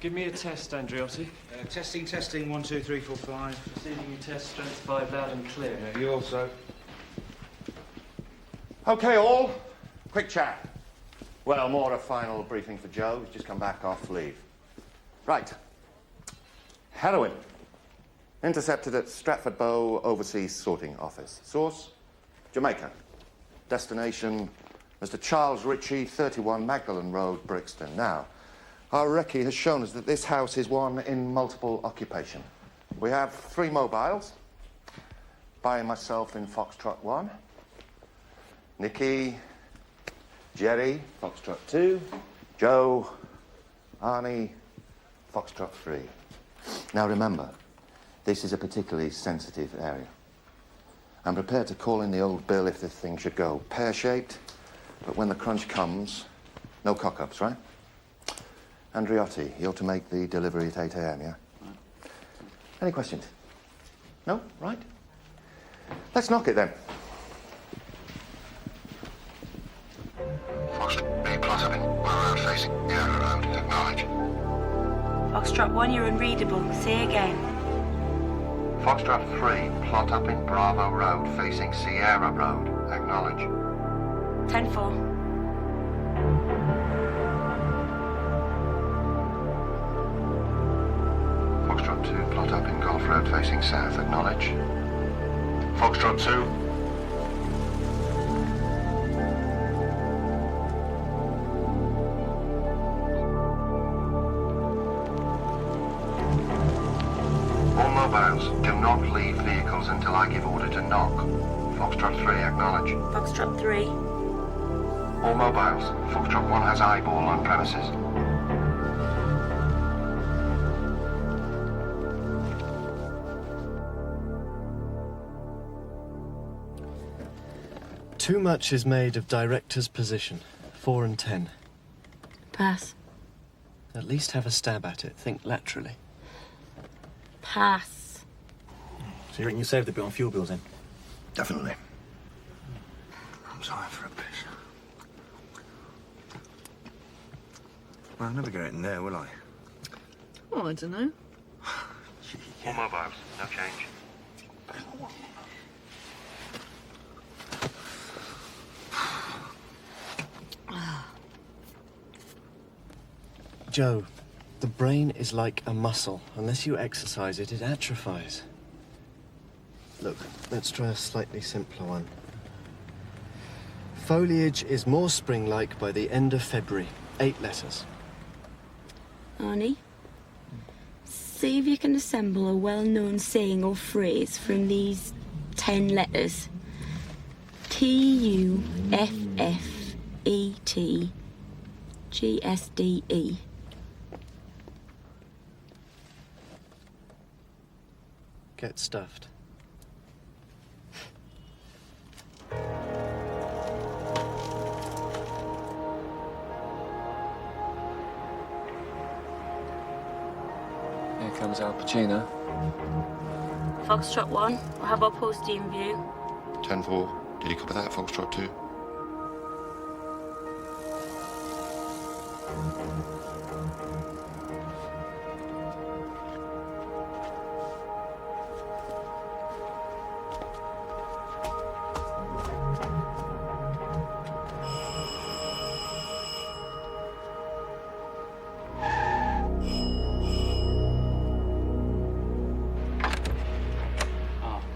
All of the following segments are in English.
Give me a test, Andriotti. Testing, 1, 2, 3, 4, 5. Receiving your test, strength 5, loud and clear. Yeah, you also. OK, all. Quick chat. Well, more a final briefing for Joe, who's just come back off leave. Right. Heroin. Intercepted at Stratford Bow Overseas Sorting Office. Source? Jamaica. Destination? Mr. Charles Ritchie, 31 Magdalen Road, Brixton. Now, our recce has shown us that this house is one in multiple occupation. We have 3 mobiles. By myself in Foxtrot 1. Nicky, Jerry, Foxtrot 2. Joe, Arnie, Foxtrot 3. Now remember, this is a particularly sensitive area. I'm prepared to call in the old bill if this thing should go pear-shaped, but when the crunch comes, no cock-ups, right? Andriotti, you're to make the delivery at 8 a.m., yeah? Any questions? No? Right? Let's knock it, then. Foxtrot 3, plot up in road facing Yarra Road. Acknowledge. Foxtrot 1, you're unreadable. Say again. Foxtrot 3, plot up in Bravo Road facing Sierra Road. Acknowledge. 10-4. Foxtrot 2, plot up in Golf Road facing south. Acknowledge. Foxtrot 2. All mobiles, do not leave vehicles until I give order to knock. Foxtrot 3, acknowledge. Foxtrot 3. All mobiles, Foxtrot 1 has eyeball on premises. Too much is made of director's position. 4 and 10. Pass. At least have a stab at it. Think laterally. Pass. So you reckon you saved a bit on fuel bills then? Definitely. I'm sorry for a piss. Well, I'll never get it in there, will I? Oh, I don't know. All mobiles, no change. Joe, the brain is like a muscle. Unless you exercise it, it atrophies. Look, let's try a slightly simpler one. Foliage is more spring-like by the end of February. 8 letters. Arnie, see if you can assemble a well-known saying or phrase from these 10 letters. Tuffetgsde. Get stuffed. Here comes Al Pacino. Foxtrot 1, we'll have our postie in view. 10-4. Did you copy that, Foxtrot 2?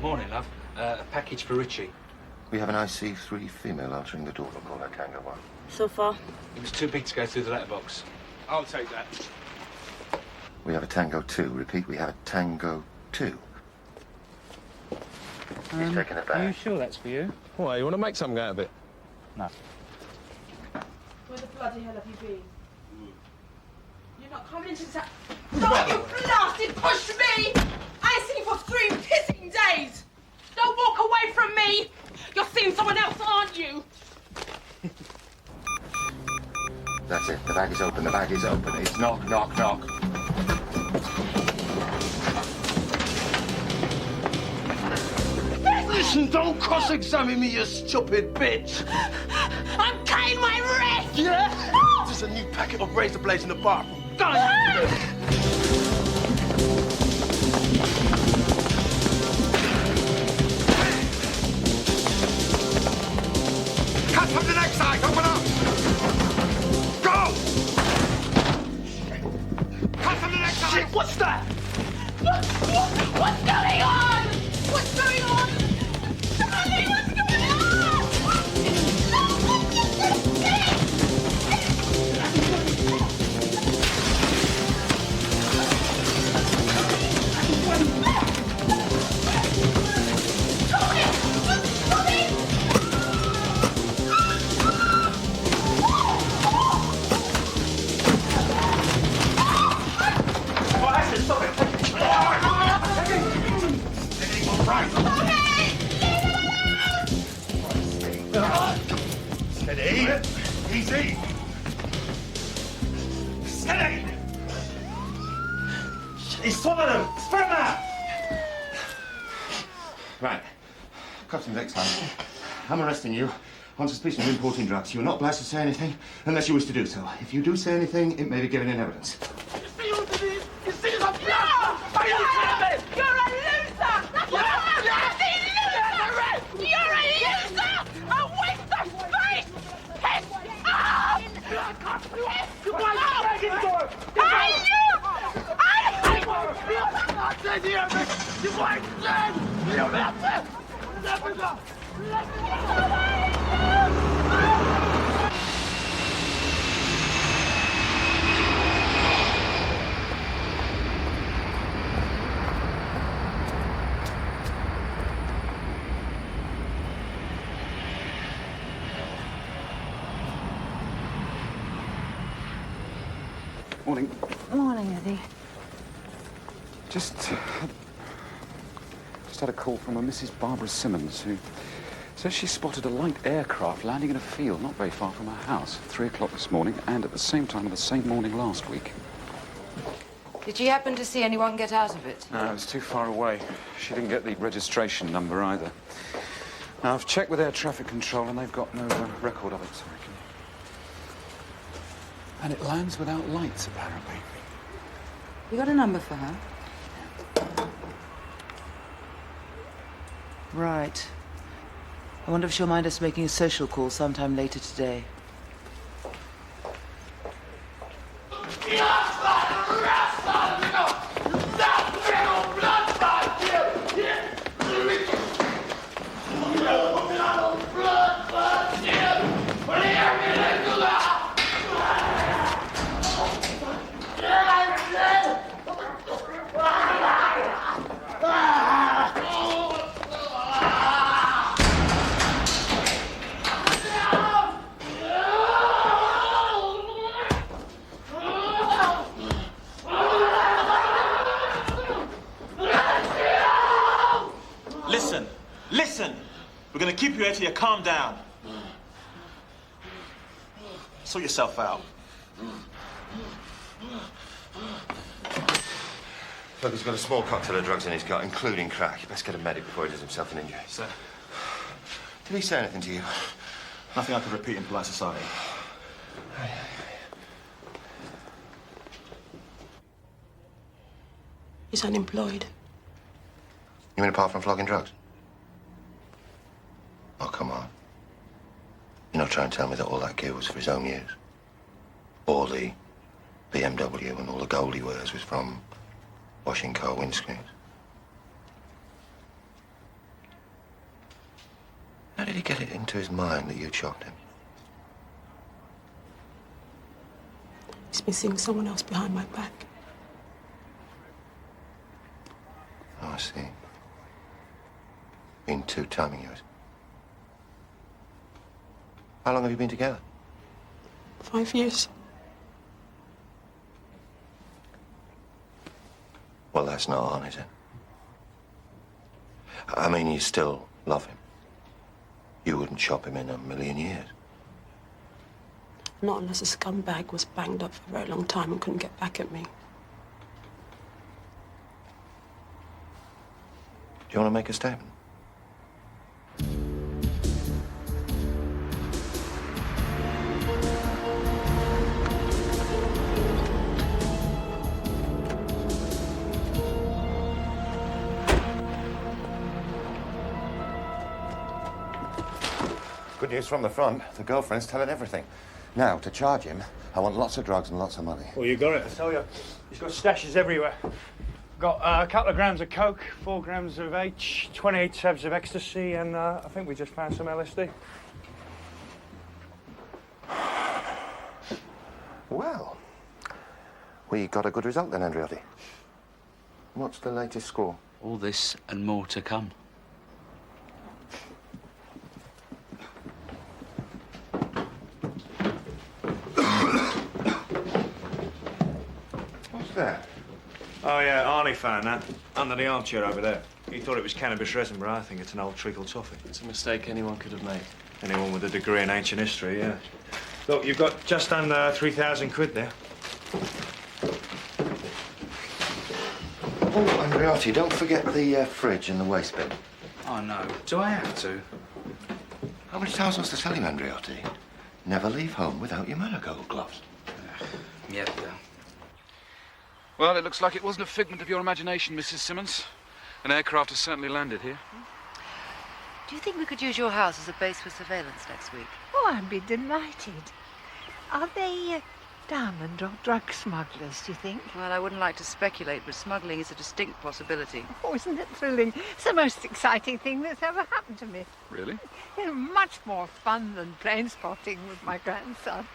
Morning, love. A package for Ritchie. We have an IC3 female answering the door. We'll call her Tango 1. So far. It was too big to go through the letterbox. I'll take that. We have a Tango 2. Repeat, we have a Tango 2. He's taking it back. Are you sure that's for you? Why, you want to make something out of it? No. Where the bloody hell have you been? You're not coming into this house. Don't you blasted push me! I ain't seen you for 3 pissing days! Don't walk away from me! You're seeing someone else, aren't you? That's it. The bag is open. The bag is open. It's knock, knock, knock. Listen, don't cross-examine me, you stupid bitch! I'm cutting my wrist! Yeah? There's a new packet of razor blades in the bathroom. Go! What's that? What's going on? What's going on? Charlie, what's going Steady. Easy. Steady. He's swallowed him. Spit him out. Right. Customs next time. I'm arresting you on suspicion of importing drugs. You're not obliged to say anything unless you wish to do so. If you do say anything, it may be given in evidence. You see the blood? Are you kidding me? You're a loser! You're a bloody loser! You're a loser! A waste of space! Piss off! You might drag him door. I You might drag. You have to. Never go. Morning. Morning, Eddie. Just had a call from a Mrs. Barbara Simmons, who says she spotted a light aircraft landing in a field not very far from her house at 3 o'clock this morning and at the same time of the same morning last week. Did you happen to see anyone get out of it? No, it was too far away. She didn't get the registration number either. Now, I've checked with air traffic control and they've got no record of it, so I can... And it lands without lights, apparently. You got a number for her? Right. I wonder if she'll mind us making a social call sometime later today. Listen! We're gonna keep you here till you calm down. Sort yourself out. Look, he's got a small cocktail of drugs in his car, including crack. You best get a medic before he does himself an injury. Sir? Did he say anything to you? Nothing I could repeat in polite society. He's unemployed. You mean apart from flogging drugs? Oh, come on. You're not trying to tell me that all that gear was for his own use? All the BMW and all the gold he wears was from washing car windscreens? How did he get it into his mind that you'd shot him? He's been seeing someone else behind my back. Oh, I see. Been two-timing you. How long have you been together? 5 years. Well, that's not on, is it? I mean, you still love him. You wouldn't chop him in a million years. Not unless a scumbag was banged up for a very long time and couldn't get back at me. Do you want to make a statement? Good news from the front. The girlfriend's telling everything. Now, to charge him, I want lots of drugs and lots of money. Well, you got it, I tell you. He's got stashes everywhere. Got a couple of grams of coke, 4 grams of H, 28 tabs of ecstasy, and I think we just found some LSD. Well, we got a good result then, Andreotti. What's the latest score? All this and more to come. What's that? Oh, yeah, Arnie found that under the armchair over there. He thought it was cannabis resin, but I think it's an old treacle toffee. It's a mistake anyone could have made. Anyone with a degree in ancient history, yeah. Look, you've got just under 3,000 quid there. Oh, Andreotti, don't forget the fridge and the waste bin. Oh, no. Do I have to? How many times must I tell him, Andreotti? Never leave home without your marigold gloves. Yeah. Well, it looks like it wasn't a figment of your imagination, Mrs. Simmons. An aircraft has certainly landed here. Do you think we could use your house as a base for surveillance next week? Oh, I'd be delighted. Are they diamond or drug smugglers, do you think? Well, I wouldn't like to speculate, but smuggling is a distinct possibility. Oh, isn't it thrilling? It's the most exciting thing that's ever happened to me. Really? It's much more fun than plane spotting with my grandson.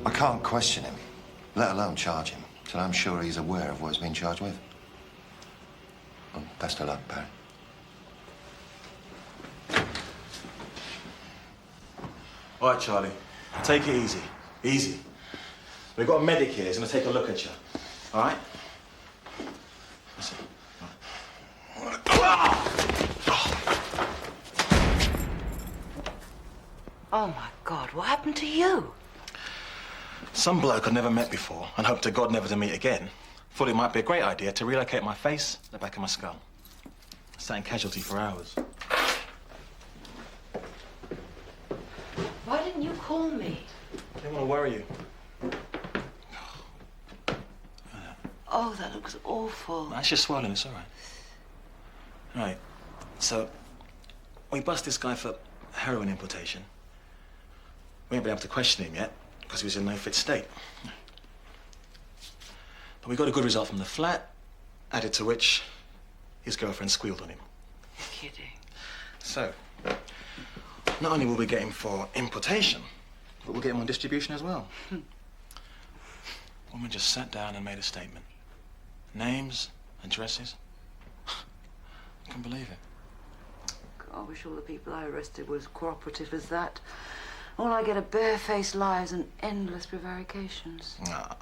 I can't question him, let alone charge him, till I'm sure he's aware of what he's been charged with. Well, best of luck, Barry. All right, Charlie. Take it easy. Easy. We've got a medic here. He's going to take a look at you. All right? Listen. Oh, my God, what happened to you? Some bloke I'd never met before and hoped to God never to meet again thought it might be a great idea to relocate my face to the back of my skull. I sat in casualty for hours. Why didn't you call me? I didn't want to worry you. Oh, that looks awful. That's just swelling, it's all right. All right, so we bust this guy for heroin importation. We ain't been able to question him yet because he was in no fit state. But we got a good result from the flat, added to which his girlfriend squealed on him. Kidding. So, not only will we get him for importation, but we'll get him on distribution as well. Woman just sat down and made a statement. Names, addresses. I can't believe it. God, I wish all the people I arrested were as cooperative as that. All I get are barefaced lies and endless prevarications. Nah.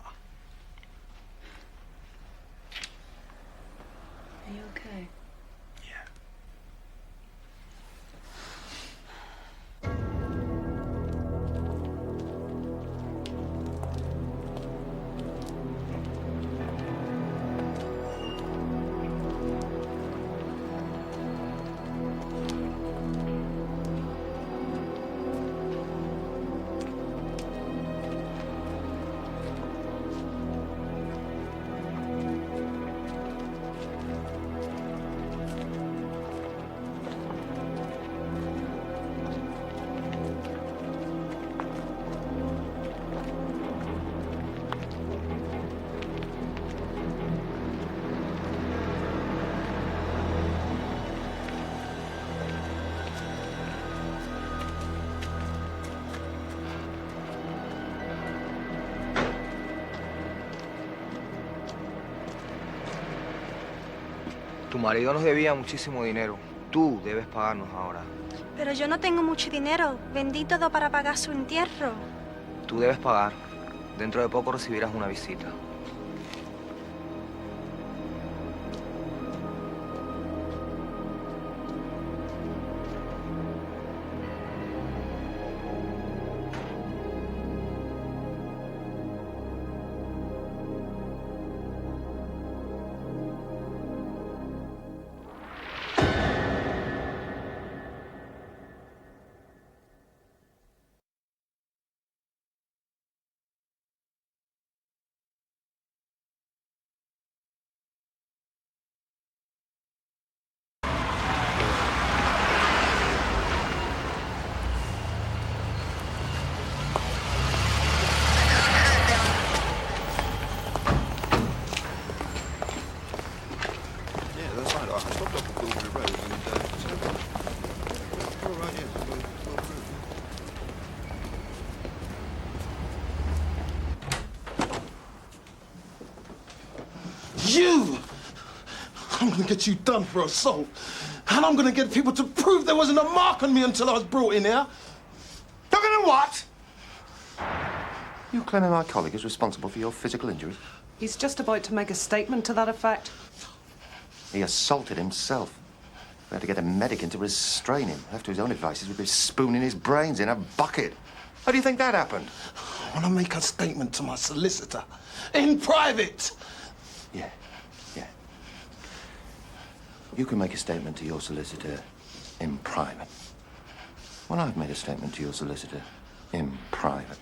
Are you okay? Tu marido nos debía muchísimo dinero. Tú debes pagarnos ahora. Pero yo no tengo mucho dinero. Vendí todo para pagar su entierro. Tú debes pagar. Dentro de poco recibirás una visita. You! I'm gonna get you done for assault. And I'm gonna get people to prove there wasn't a mark on me until I was brought in here. You're gonna what? You claiming my colleague is responsible for your physical injuries? He's just about to make a statement to that effect. He assaulted himself. We had to get a medic in to restrain him. Left to his own advices, we'd be spooning his brains in a bucket. How do you think that happened? I want to make a statement to my solicitor. In private. Yeah. You can make a statement to your solicitor in private. Well, I've made a statement to your solicitor in private.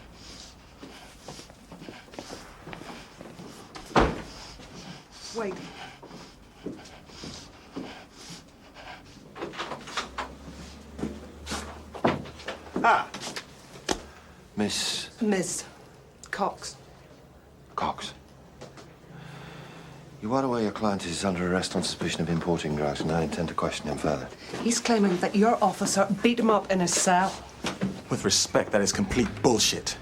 Wait. Miss Cox. Cox. You are aware your client is under arrest on suspicion of importing drugs, and I intend to question him further. He's claiming that your officer beat him up in his cell. With respect, that is complete bullshit.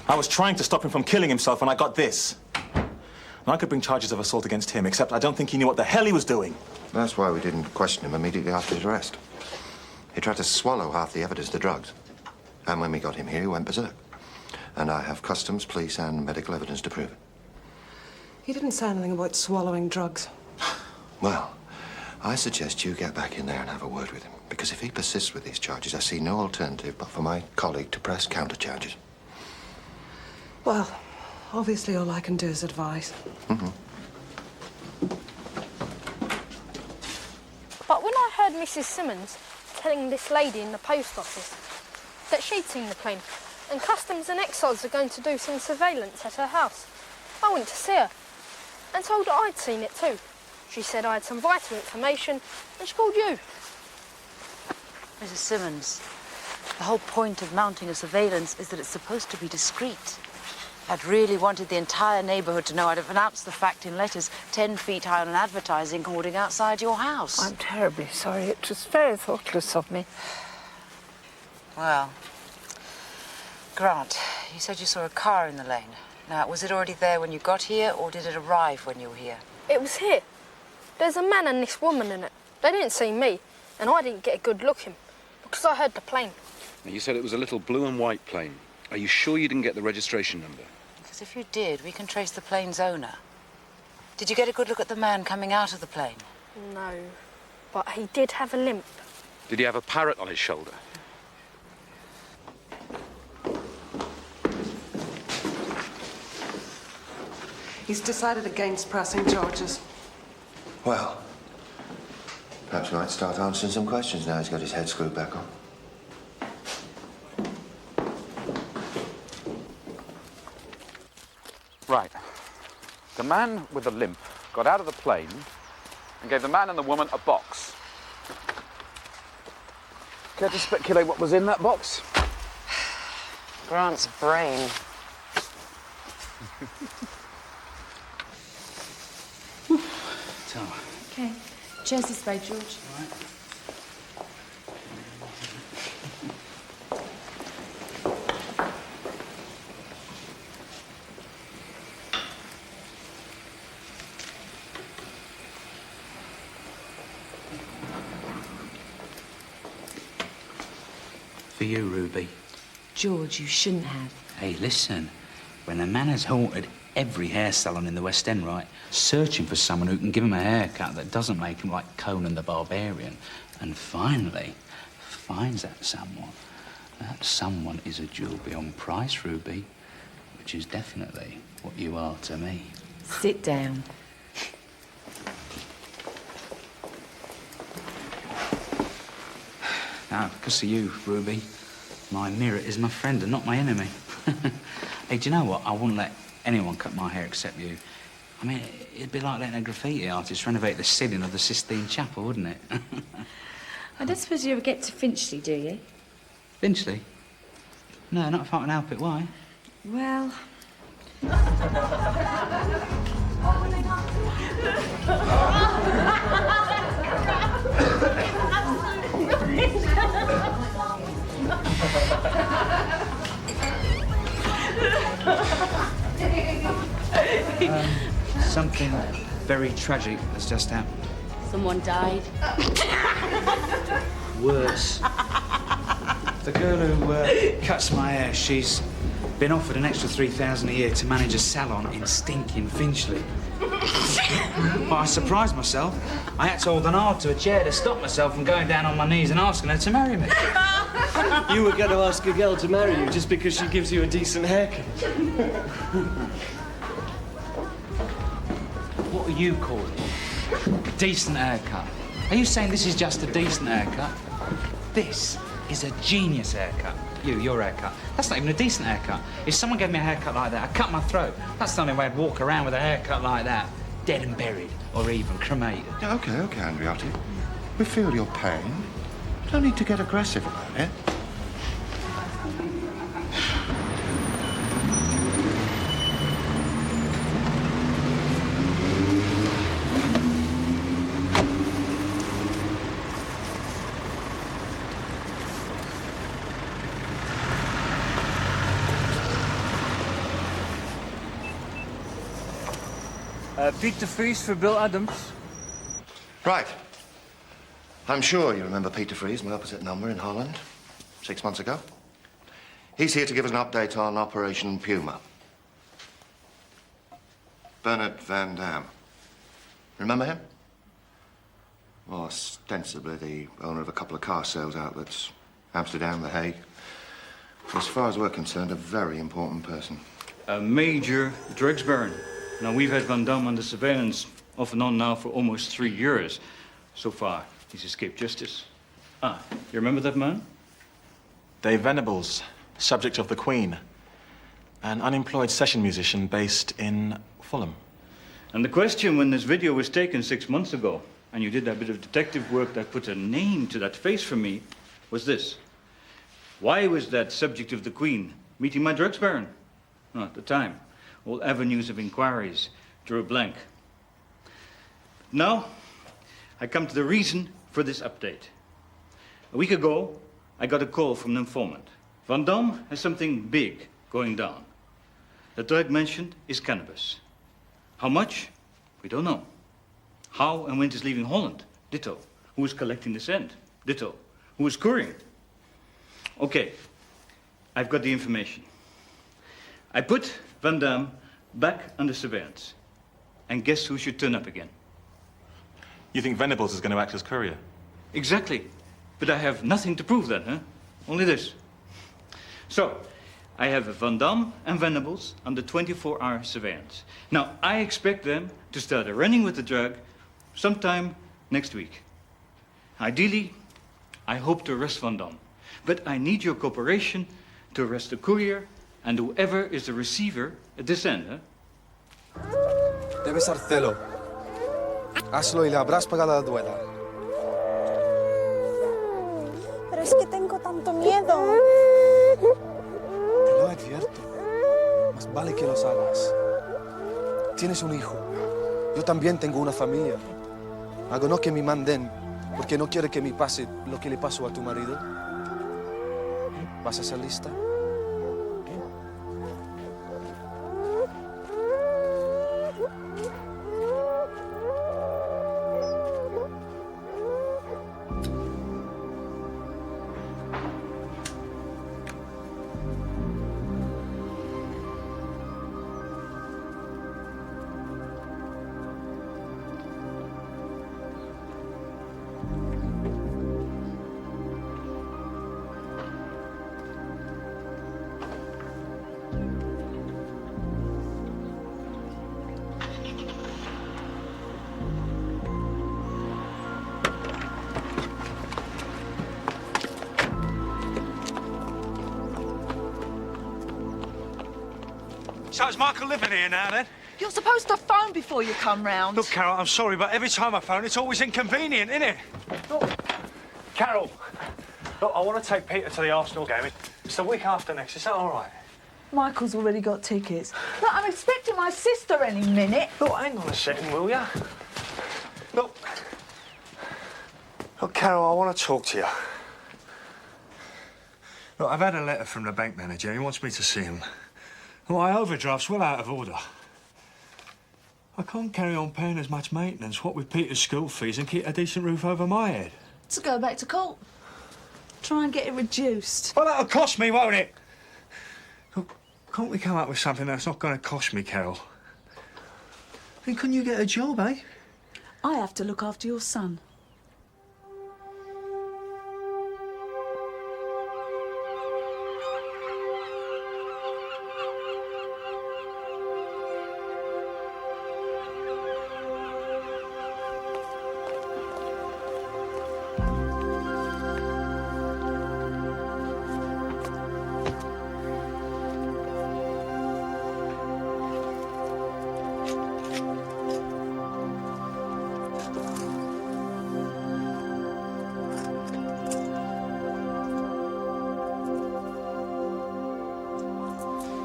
I was trying to stop him from killing himself when I got this. And I could bring charges of assault against him, except I don't think he knew what the hell he was doing. That's why we didn't question him immediately after his arrest. He tried to swallow half the evidence to drugs. And when we got him here, he went berserk. And I have customs, police, and medical evidence to prove it. He didn't say anything about swallowing drugs. Well, I suggest you get back in there and have a word with him. Because if he persists with these charges, I see no alternative but for my colleague to press counter-charges. Well, obviously all I can do is advise. Mm-hmm. But when I heard Mrs. Simmons telling this lady in the post office that she'd seen the plane and Customs and Excise are going to do some surveillance at her house, I went to see her and told her I'd seen it too. She said I had some vital information and she called you. Mrs. Simmons, the whole point of mounting a surveillance is that it's supposed to be discreet. I'd really wanted the entire neighborhood to know. I'd have announced the fact in letters 10 feet high on an advertising hoarding outside your house. I'm terribly sorry. It was very thoughtless of me. Well, Grant, you said you saw a car in the lane. Now, was it already there when you got here, or did it arrive when you were here? It was here. There's a man and this woman in it. They didn't see me, and I didn't get a good look in because I heard the plane. Now, you said it was a little blue and white plane. Are you sure you didn't get the registration number? Because if you did, we can trace the plane's owner. Did you get a good look at the man coming out of the plane? No, but he did have a limp. Did he have a parrot on his shoulder? He's decided against pressing charges. Well, perhaps we might start answering some questions now he's got his head screwed back on. Right. The man with the limp got out of the plane and gave the man and the woman a box. Care to speculate what was in that box? Grant's brain. Okay. Cheers this way, George. For you, Ruby. George, you shouldn't have. Hey, listen. When a man has haunted every hair salon in the West End, right, searching for someone who can give him a haircut that doesn't make him like Conan the Barbarian, and finally finds that someone is a jewel beyond price, Ruby, which is definitely what you are to me. Sit down. Now, because of you, Ruby, my mirror is my friend and not my enemy. Hey, do you know what? I wouldn't let anyone cut my hair except you. I mean, it'd be like letting a graffiti artist renovate the ceiling of the Sistine Chapel, wouldn't it? I don't suppose you ever get to Finchley, do you? Finchley? No, not if I can help it. Why? Well... Something very tragic has just happened. Someone died. Worse. The girl who cuts my hair, she's been offered an extra $3,000 a year to manage a salon in stinking Finchley. But I surprised myself. I had to hold on hard to a chair to stop myself from going down on my knees and asking her to marry me. You were going to ask a girl to marry you just because she gives you a decent haircut. What are you calling it? A decent haircut? Are you saying this is just a decent haircut? This is a genius haircut. Your haircut. That's not even a decent haircut. If someone gave me a haircut like that, I'd cut my throat. That's the only way I'd walk around with a haircut like that. Dead and buried, or even cremated. Yeah, OK, Andriotti. We feel your pain. Don't need to get aggressive about it. Pete DeFries for Bill Adams. Right. I'm sure you remember Peter Freeze, my opposite number in Holland, 6 months ago. He's here to give us an update on Operation Puma. Bernard Van Dam. Remember him? Well, ostensibly the owner of a couple of car sales outlets. Amsterdam, The Hague. As far as we're concerned, a very important person. A major drugs baron. Now, we've had Van Dam under surveillance off and on now for almost 3 years. So far, he's escaped justice. Ah, you remember that man? Dave Venables, subject of the Queen. An unemployed session musician based in Fulham. And the question when this video was taken 6 months ago, and you did that bit of detective work that put a name to that face for me, was this. Why was that subject of the Queen meeting my drugs baron? Well, at the time, all avenues of inquiries drew a blank. Now, I come to the reason for this update. A week ago, I got a call from an informant. Van Dam has something big going down. The drug mentioned is cannabis. How much? We don't know. How and when it is leaving Holland? Ditto. Who is collecting the scent? Ditto. Who is couriering? Okay, I've got the information. I put Van Dam back under surveillance. And guess who should turn up again? You think Venables is going to act as courier? Exactly. But I have nothing to prove that, huh? Only this. So, I have Van Dam and Venables under 24-hour surveillance. Now, I expect them to start running with the drug sometime next week. Ideally, I hope to arrest Van Dam. But I need your cooperation to arrest the courier and whoever is the receiver at this end, huh? Debes hacértelo. Hazlo y le habrás pagado la duela. Pero es que tengo tanto miedo. Te lo advierto. Más vale que los hagas. Tienes un hijo. Yo también tengo una familia. Hago no que me manden porque no quiere que me pase lo que le pasó a tu marido. ¿Vas a ser lista? So is Michael living here now, then? You're supposed to phone before you come round. Look, Carol, I'm sorry, but every time I phone, it's always inconvenient, isn't it? Look, Carol, look, I want to take Peter to the Arsenal game. It's the week after next. Is that all right? Michael's already got tickets. Look, I'm expecting my sister any minute. Look, hang on a second, will ya? Look, Carol, I want to talk to you. Look, I've had a letter from the bank manager. He wants me to see him. My overdraft's well out of order. I can't carry on paying as much maintenance, what with Peter's school fees, and keep a decent roof over my head. To go back to court. Try and get it reduced. Well, that'll cost me, won't it? Look, can't we come up with something that's not going to cost me, Carol? I mean, couldn't you get a job, eh? I have to look after your son.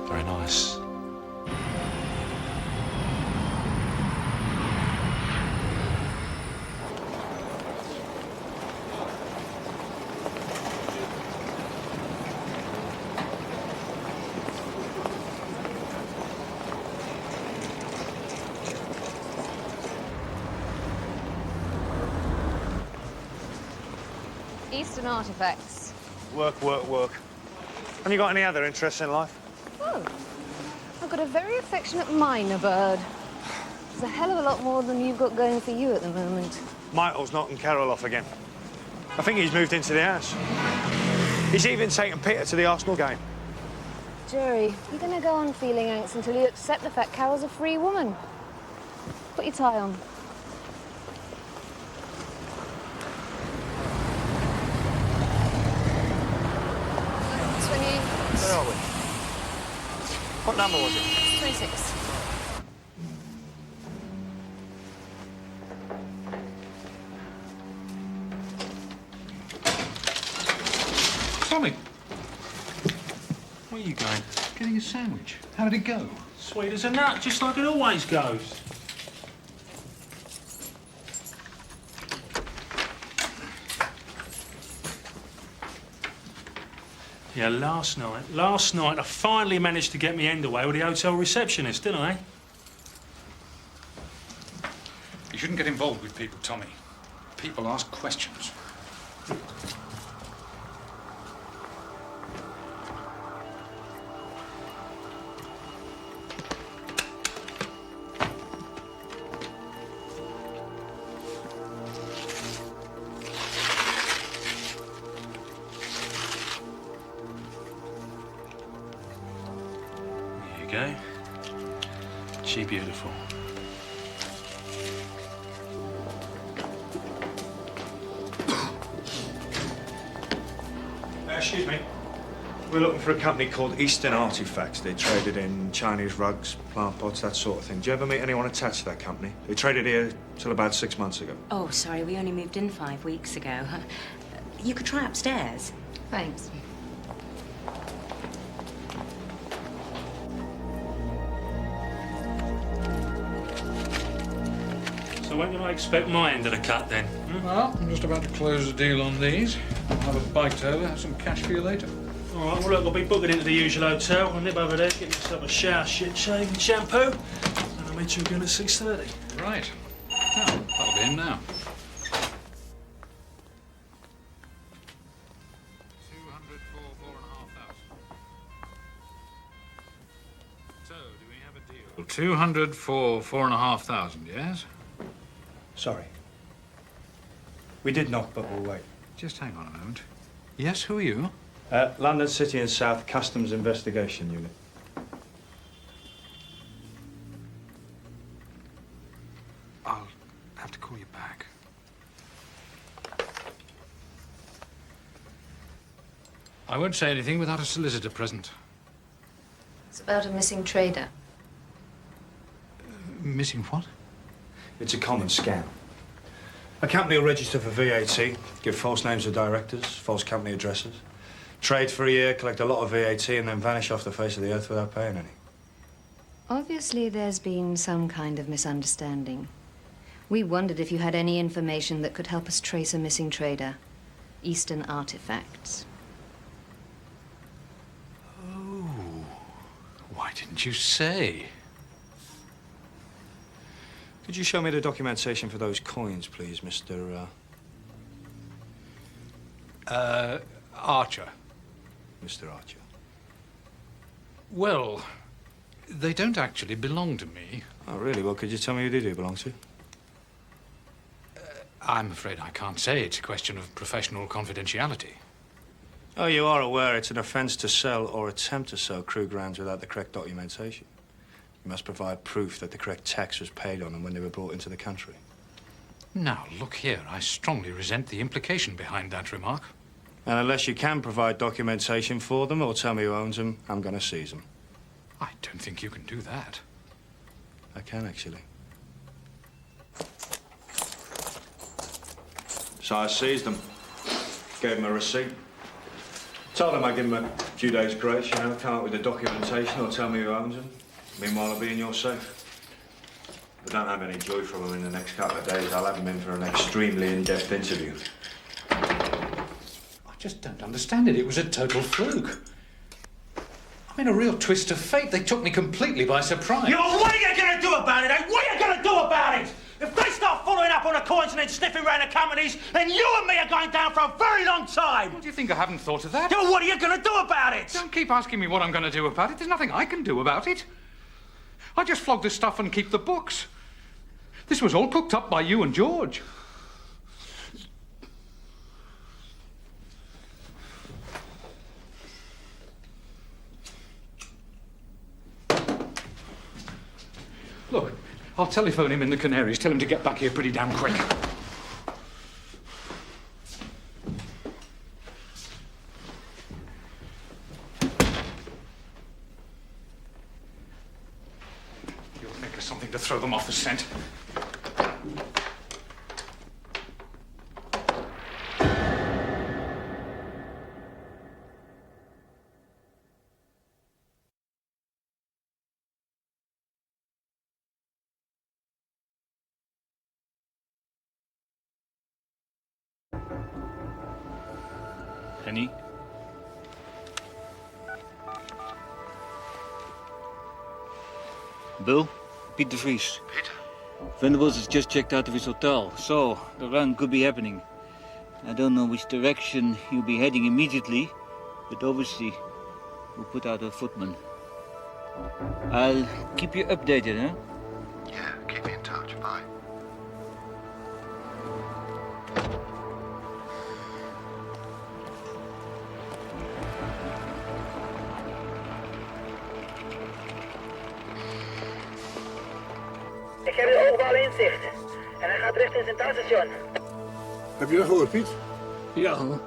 Very nice. Eastern artifacts. Work, work, work. Have you got any other interests in life? Oh, I've got a very affectionate miner bird. There's a hell of a lot more than you've got going for you at the moment. Michael's knocking Carol off again. I think he's moved into the house. He's even taken Peter to the Arsenal game. Jerry, you're going to go on feeling angst until you accept the fact Carol's a free woman. Put your tie on. Where are we? What number was it? 26. Tommy, where are you going? Getting a sandwich. How did it go? Sweet as a nut, just like it always goes. Yeah, last night I finally managed to get me end away with the hotel receptionist, didn't I? You shouldn't get involved with people, Tommy. People ask questions. There you go. She beautiful. Excuse me. We're looking for a company called Eastern Artifacts. They traded in Chinese rugs, plant pots, that sort of thing. Do you ever meet anyone attached to that company? They traded here till about 6 months ago. Oh, sorry, we only moved in 5 weeks ago. You could try upstairs. Thanks. So when can I expect my end of the cut then? Well, I'm just about to close the deal on these. I'll have a bite over, have some cash for you later. All right, well, look, I'll be booking into the usual hotel. I'll nip over there, get myself a shower, shit, shave and shampoo, and I'll meet you again at 6:30. Right. Now, that'll be in now. So, do we have a deal? 200 for 4,500, yes? Sorry. We did knock, but we'll wait. Just hang on a moment. Yes, who are you? London City and South Customs Investigation Unit. I'll have to call you back. I won't say anything without a solicitor present. It's about a missing trader. Missing what? It's a common scam. A company will register for VAT, give false names of directors, false company addresses, trade for a year, collect a lot of VAT, and then vanish off the face of the earth without paying any. Obviously, there's been some kind of misunderstanding. We wondered if you had any information that could help us trace a missing trader. Eastern artifacts. Oh. Why didn't you say? Could you show me the documentation for those coins, please, Mr. Archer. Mr. Archer? Well, they don't actually belong to me. Oh, really? Well, could you tell me who they do belong to? I'm afraid I can't say. It's a question of professional confidentiality. Oh, you are aware it's an offence to sell or attempt to sell crew grounds without the correct documentation. You must provide proof that the correct tax was paid on them when they were brought into the country. Now, look here. I strongly resent the implication behind that remark. And unless you can provide documentation for them or tell me who owns them, I'm going to seize them. I don't think you can do that. I can, actually. So I seized them, gave them a receipt, told them I'd give them a few days' grace, you know, come up with the documentation or tell me who owns them. Meanwhile, I'll be in your safe. If I don't have any joy from them in the next couple of days, I'll have them in for an extremely in-depth interview. I just don't understand it. It was a total fluke. I mean, a real twist of fate. They took me completely by surprise. Yeah, well, what are you going to do about it, eh? What are you going to do about it? If they start following up on the coins and then sniffing around the companies, then you and me are going down for a very long time. What do you think? I haven't thought of that? Yeah, well, what are you going to do about it? Don't keep asking me what I'm going to do about it. There's nothing I can do about it. I just flog the stuff and keep the books. This was all cooked up by you and George. Look, I'll telephone him in the Canaries. Tell him to get back here pretty damn quick. You'll think of something to throw them off the scent. Henny? Bill? Piet de Vries. Peter? Venables has just checked out of his hotel, so the run could be happening. I don't know which direction he'll be heading immediately, but obviously we'll put out a footman. I'll keep you updated, huh? Yeah, keep me in touch. Bye. Ik heb het overal in zicht. En hij gaat richting het Interception. Heb je dat gehoord, Piet? Ja, hoor.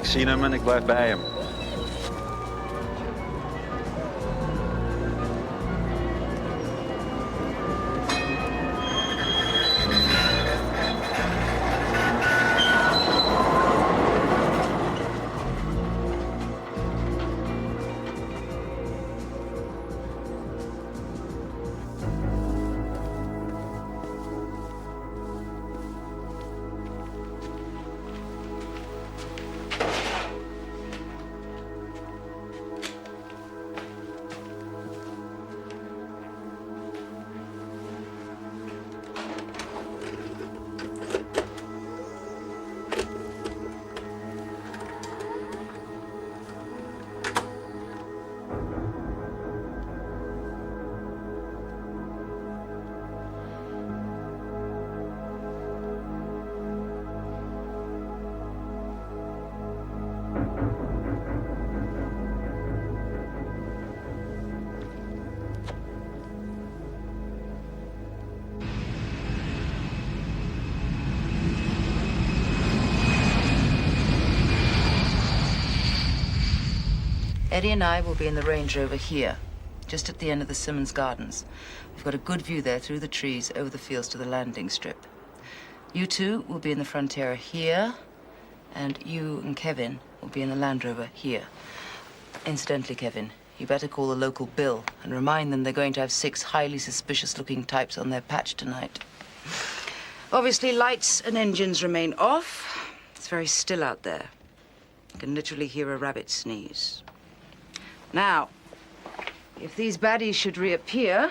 Ik zie hem en ik blijf bij hem. Eddie and I will be in the Range Rover here, just at the end of the Simmons Gardens. We've got a good view there through the trees, over the fields to the landing strip. You two will be in the Frontier here, and you and Kevin will be in the Land Rover here. Incidentally, Kevin, you better call the local Bill and remind them they're going to have 6 highly suspicious-looking types on their patch tonight. Obviously, lights and engines remain off. It's very still out there. You can literally hear a rabbit sneeze. Now, if these baddies should reappear,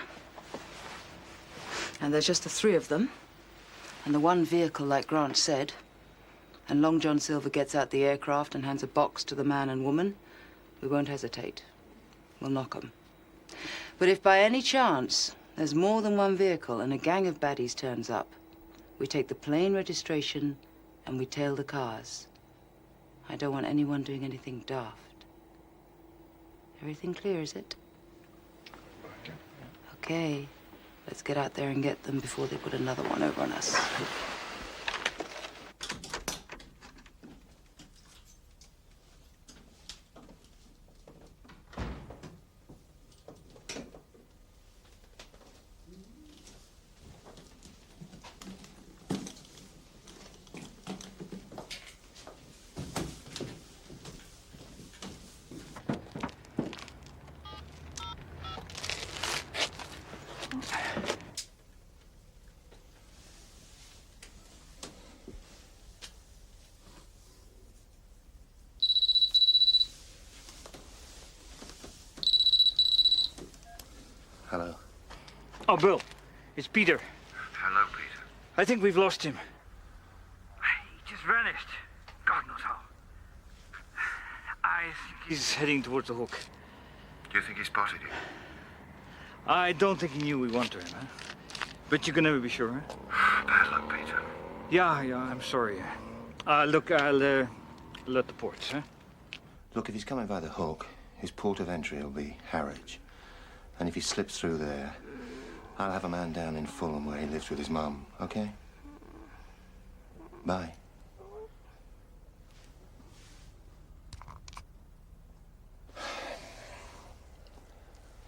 and there's just the 3 of them, and the 1 vehicle, like Grant said, and Long John Silver gets out the aircraft and hands a box to the man and woman, we won't hesitate. We'll knock 'em. But if by any chance there's more than 1 vehicle and a gang of baddies turns up, we take the plane registration and we tail the cars. I don't want anyone doing anything daft. Everything clear, is it? Okay. Let's get out there and get them before they put another one over on us. Hello. Oh, Bill, it's Peter. Hello, Peter. I think we've lost him. He just vanished. God knows how. I think he's heading towards the hook. Do you think he spotted you? I don't think he knew we wanted him, huh? But you can never be sure, huh? Bad luck, Peter. Yeah, I'm sorry. Look, I'll let the ports, huh? Look, if he's coming by the hook, his port of entry will be Harwich. And if he slips through there, I'll have a man down in Fulham where he lives with his mum, okay? Bye.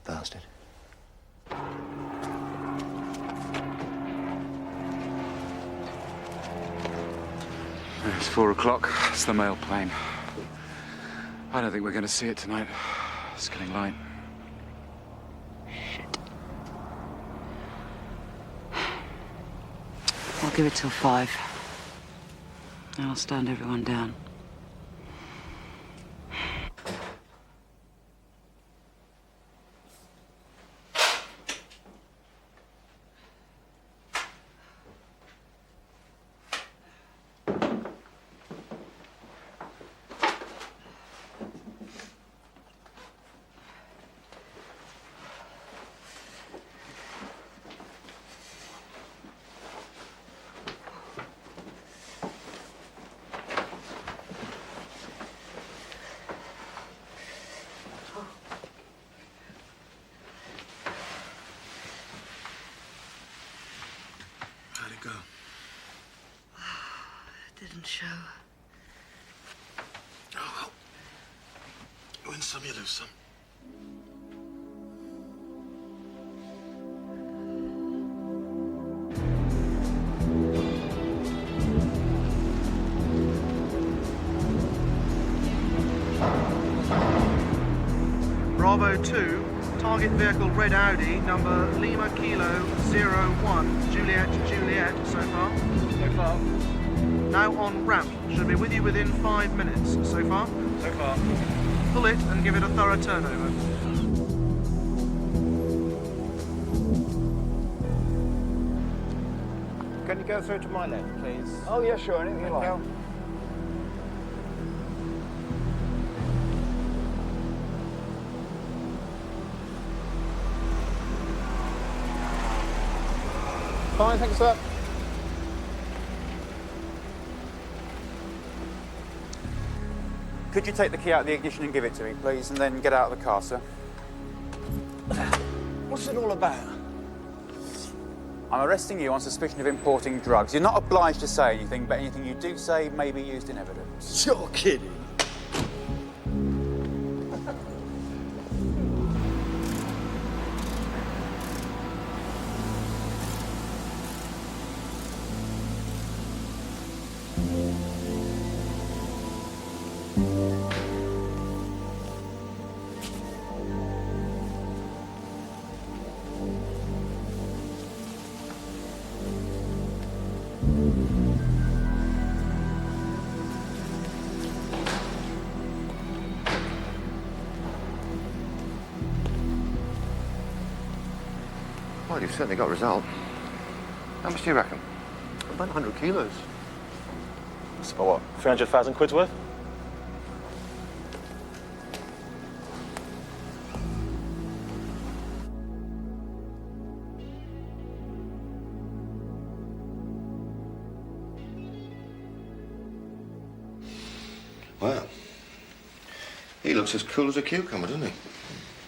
Bastard. It's 4 o'clock. It's the mail plane. I don't think we're going to see it tonight. It's getting light. I'll give it till 5. And I'll stand everyone down. How'd it go? It didn't show. Oh, well. Win some, you lose some. Bravo 2, target vehicle red Audi, number Lima Kilo 01, Juliet Juliet, so far? So far. Now on ramp, should be with you within 5 minutes, so far? So far. Pull it and give it a thorough turnover. Can you go through to my left, please? Oh, yeah, sure, anything you like. Fine, thanks, sir. Could you take the key out of the ignition and give it to me, please, and then get out of the car, sir? What's it all about? I'm arresting you on suspicion of importing drugs. You're not obliged to say anything, but anything you do say may be used in evidence. You're kidding. Well, you've certainly got a result. How much do you reckon? About 100 kilos. That's about what, 300,000 quid's worth? Well, he looks as cool as a cucumber, doesn't he?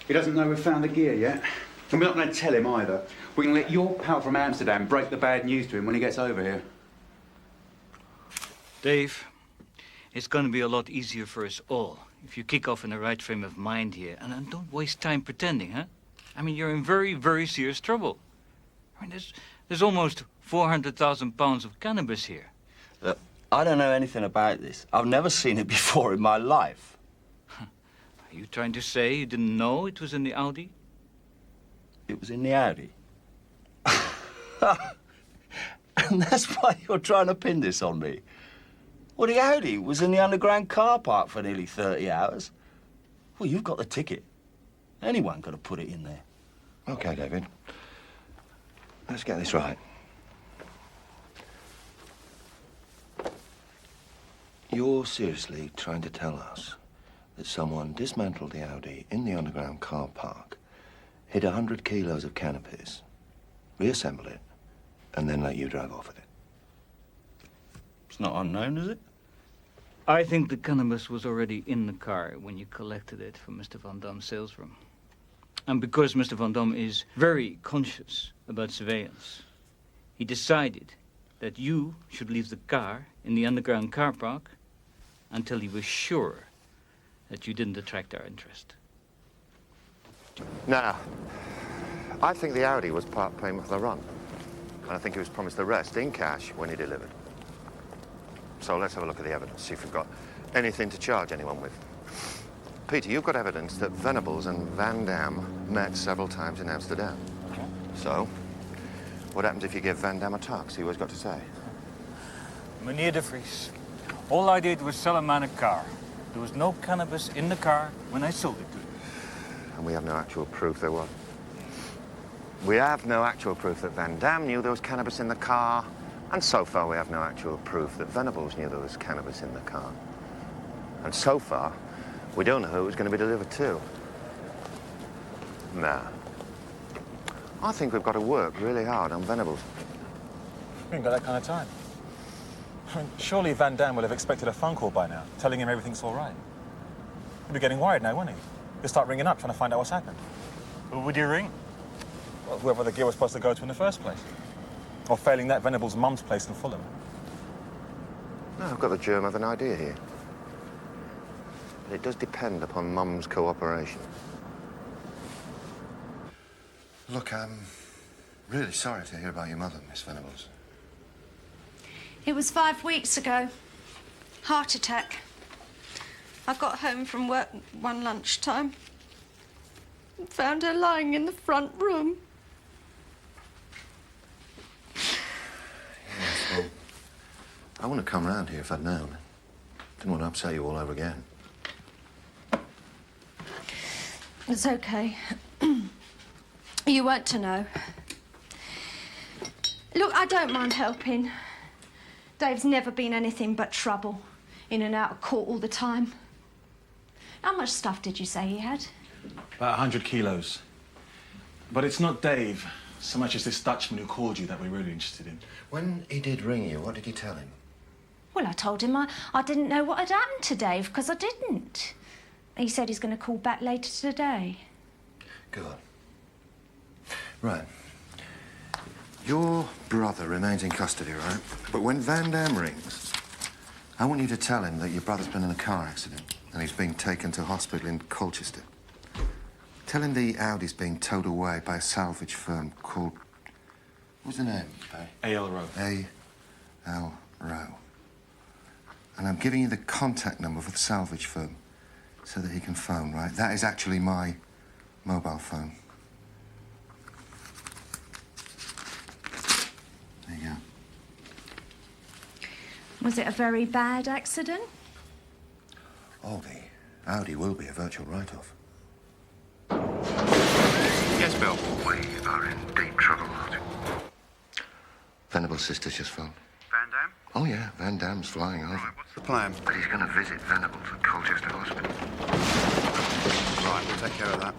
He doesn't know we've found the gear yet. And we're not going to tell him either. We're going to let your pal from Amsterdam break the bad news to him when he gets over here. Dave, it's going to be a lot easier for us all if you kick off in the right frame of mind here. And don't waste time pretending, huh? I mean, you're in very, very serious trouble. I mean, there's almost 400,000 pounds of cannabis here. Look, I don't know anything about this. I've never seen it before in my life. Are you trying to say you didn't know it was in the Audi? It was in the Audi. And that's why you're trying to pin this on me. Well, the Audi was in the underground car park for nearly 30 hours. Well, you've got the ticket. Anyone could have put it in there. OK, David. Let's get this right. You're seriously trying to tell us that someone dismantled the Audi in the underground car park, hid 100 kilos of cannabis, reassembled it, and then let you drive off with it? It's not unknown, is it? I think the cannabis was already in the car when you collected it from Mr. Van Dam's sales room. And because Mr. Van Dam is very conscious about surveillance, he decided that you should leave the car in the underground car park until he was sure that you didn't attract our interest. Now, I think the Audi was part payment for the run. And I think he was promised the rest in cash when he delivered. So let's have a look at the evidence, see if we've got anything to charge anyone with. Peter, you've got evidence that Venables and Van Dam met several times in Amsterdam. So, what happens if you give Van Dam a talk, see what he's got to say? Meneer de Vries, all I did was sell a man a car. There was no cannabis in the car when I sold it to him. And we have no actual proof there was. We have no actual proof that Van Dam knew there was cannabis in the car, and so far we have no actual proof that Venables knew there was cannabis in the car. And so far, we don't know who it was going to be delivered to. Nah. I think we've got to work really hard on Venables. We haven't got that kind of time. I mean, surely Van Dam will have expected a phone call by now, telling him everything's all right. He'll be getting worried now, won't he? He'll start ringing up, trying to find out what's happened. Who would you ring? Well, whoever the gear was supposed to go to in the first place. Or failing that, Venables' mum's place in Fulham. No, I've got the germ of an idea here. But it does depend upon Mum's cooperation. Look, I'm really sorry to hear about your mother, Miss Venables. It was 5 weeks ago. Heart attack. I got home from work one lunchtime and found her lying in the front room. Yes, well, I wouldn't have come round here if I'd known. Didn't want to upset you all over again. It's okay. You weren't to know. Look, I don't mind helping. Dave's never been anything but trouble, in and out of court all the time. How much stuff did you say he had? About 100 kilos. But it's not Dave so much as this Dutchman who called you that we're really interested in. When he did ring you, what did you tell him? Well, I told him I didn't know what had happened to Dave, because I didn't. He said he's going to call back later today. Good. Right. Your brother remains in custody, right? But when Van Dam rings, I want you to tell him that your brother's been in a car accident and he's being taken to hospital in Colchester. Tell him the Audi's being towed away by a salvage firm called... What's the name? A.L. Rowe. A.L. Rowe. And I'm giving you the contact number for the salvage firm so that he can phone, right? That is actually my mobile phone. There you go. Was it a very bad accident? Oh, the Audi will be a virtual write-off. Yes, Bill? We are in deep trouble, Martin. Venable's sister's just phoned. Van Dam? Oh, yeah, Van Dam's flying over. Right, what's the plan? But he's going to visit Venables at Colchester Hospital. Right, we'll take care of that.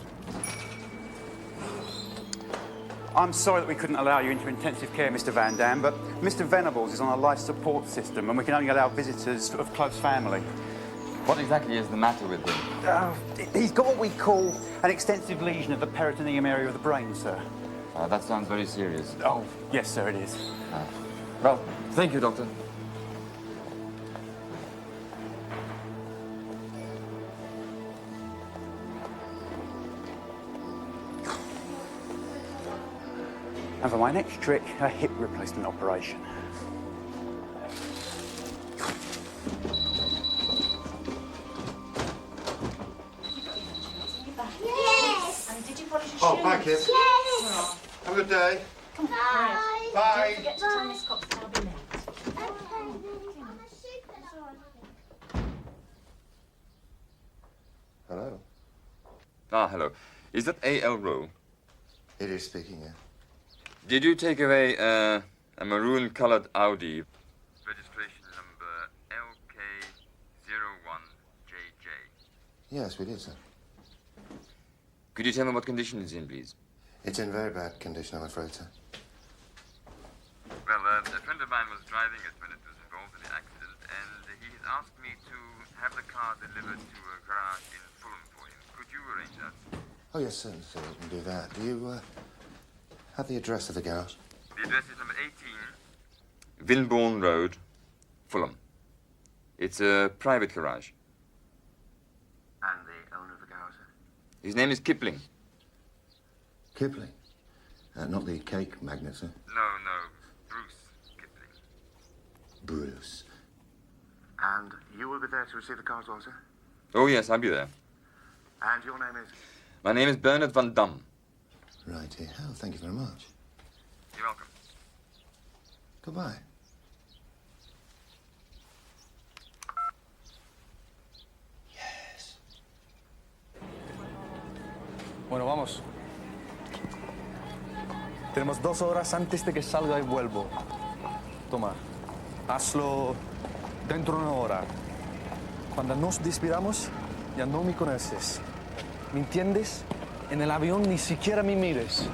I'm sorry that we couldn't allow you into intensive care, Mr. Van Dam, but Mr. Venables is on a life support system and we can only allow visitors of close family. What exactly is the matter with him? He's got what we call an extensive lesion of the peritoneum area of the brain, sir. That sounds very serious. Oh, yes, sir, it is. Well, thank you, Doctor. And for my next trick, a hip replacement operation. Yes! And did you polish your Oh, shoes? bye, kids. Yes! Have a good day. Come on. Bye. Don't forget to turn this cop, I'll be late. Hello. Ah, hello. Is that A.L. Rowe? It is speaking, yeah. Did you take away a maroon-colored Audi? Registration number LK01JJ. Yes, we did, sir. Could you tell me what condition it's in, please? It's in very bad condition, I'm afraid, sir. Well, a friend of mine was driving it when it was involved in the accident, and he has asked me to have the car delivered to a garage in Fulham for him. Could you arrange that? Oh, yes, certainly, sir, we can do that. Do you, have the address of the garage? The address is number 18, Winbourne Road, Fulham. It's a private garage. And the owner of the garage, sir? His name is Kipling. Kipling? Not the cake magnate, sir? No, Bruce Kipling. Bruce. And you will be there to receive the car as well, sir? Oh, yes, I'll be there. And your name is? My name is Bernard Van Dam. Right here. Oh, thank you very much. You're welcome. Goodbye. Yes. Bueno, vamos. Tenemos 2 horas antes de que salga y vuelvo. Toma, hazlo dentro de 1 hora. Cuando nos despidamos, ya no me conoces. ¿Me entiendes? En el avión ni siquiera me mires.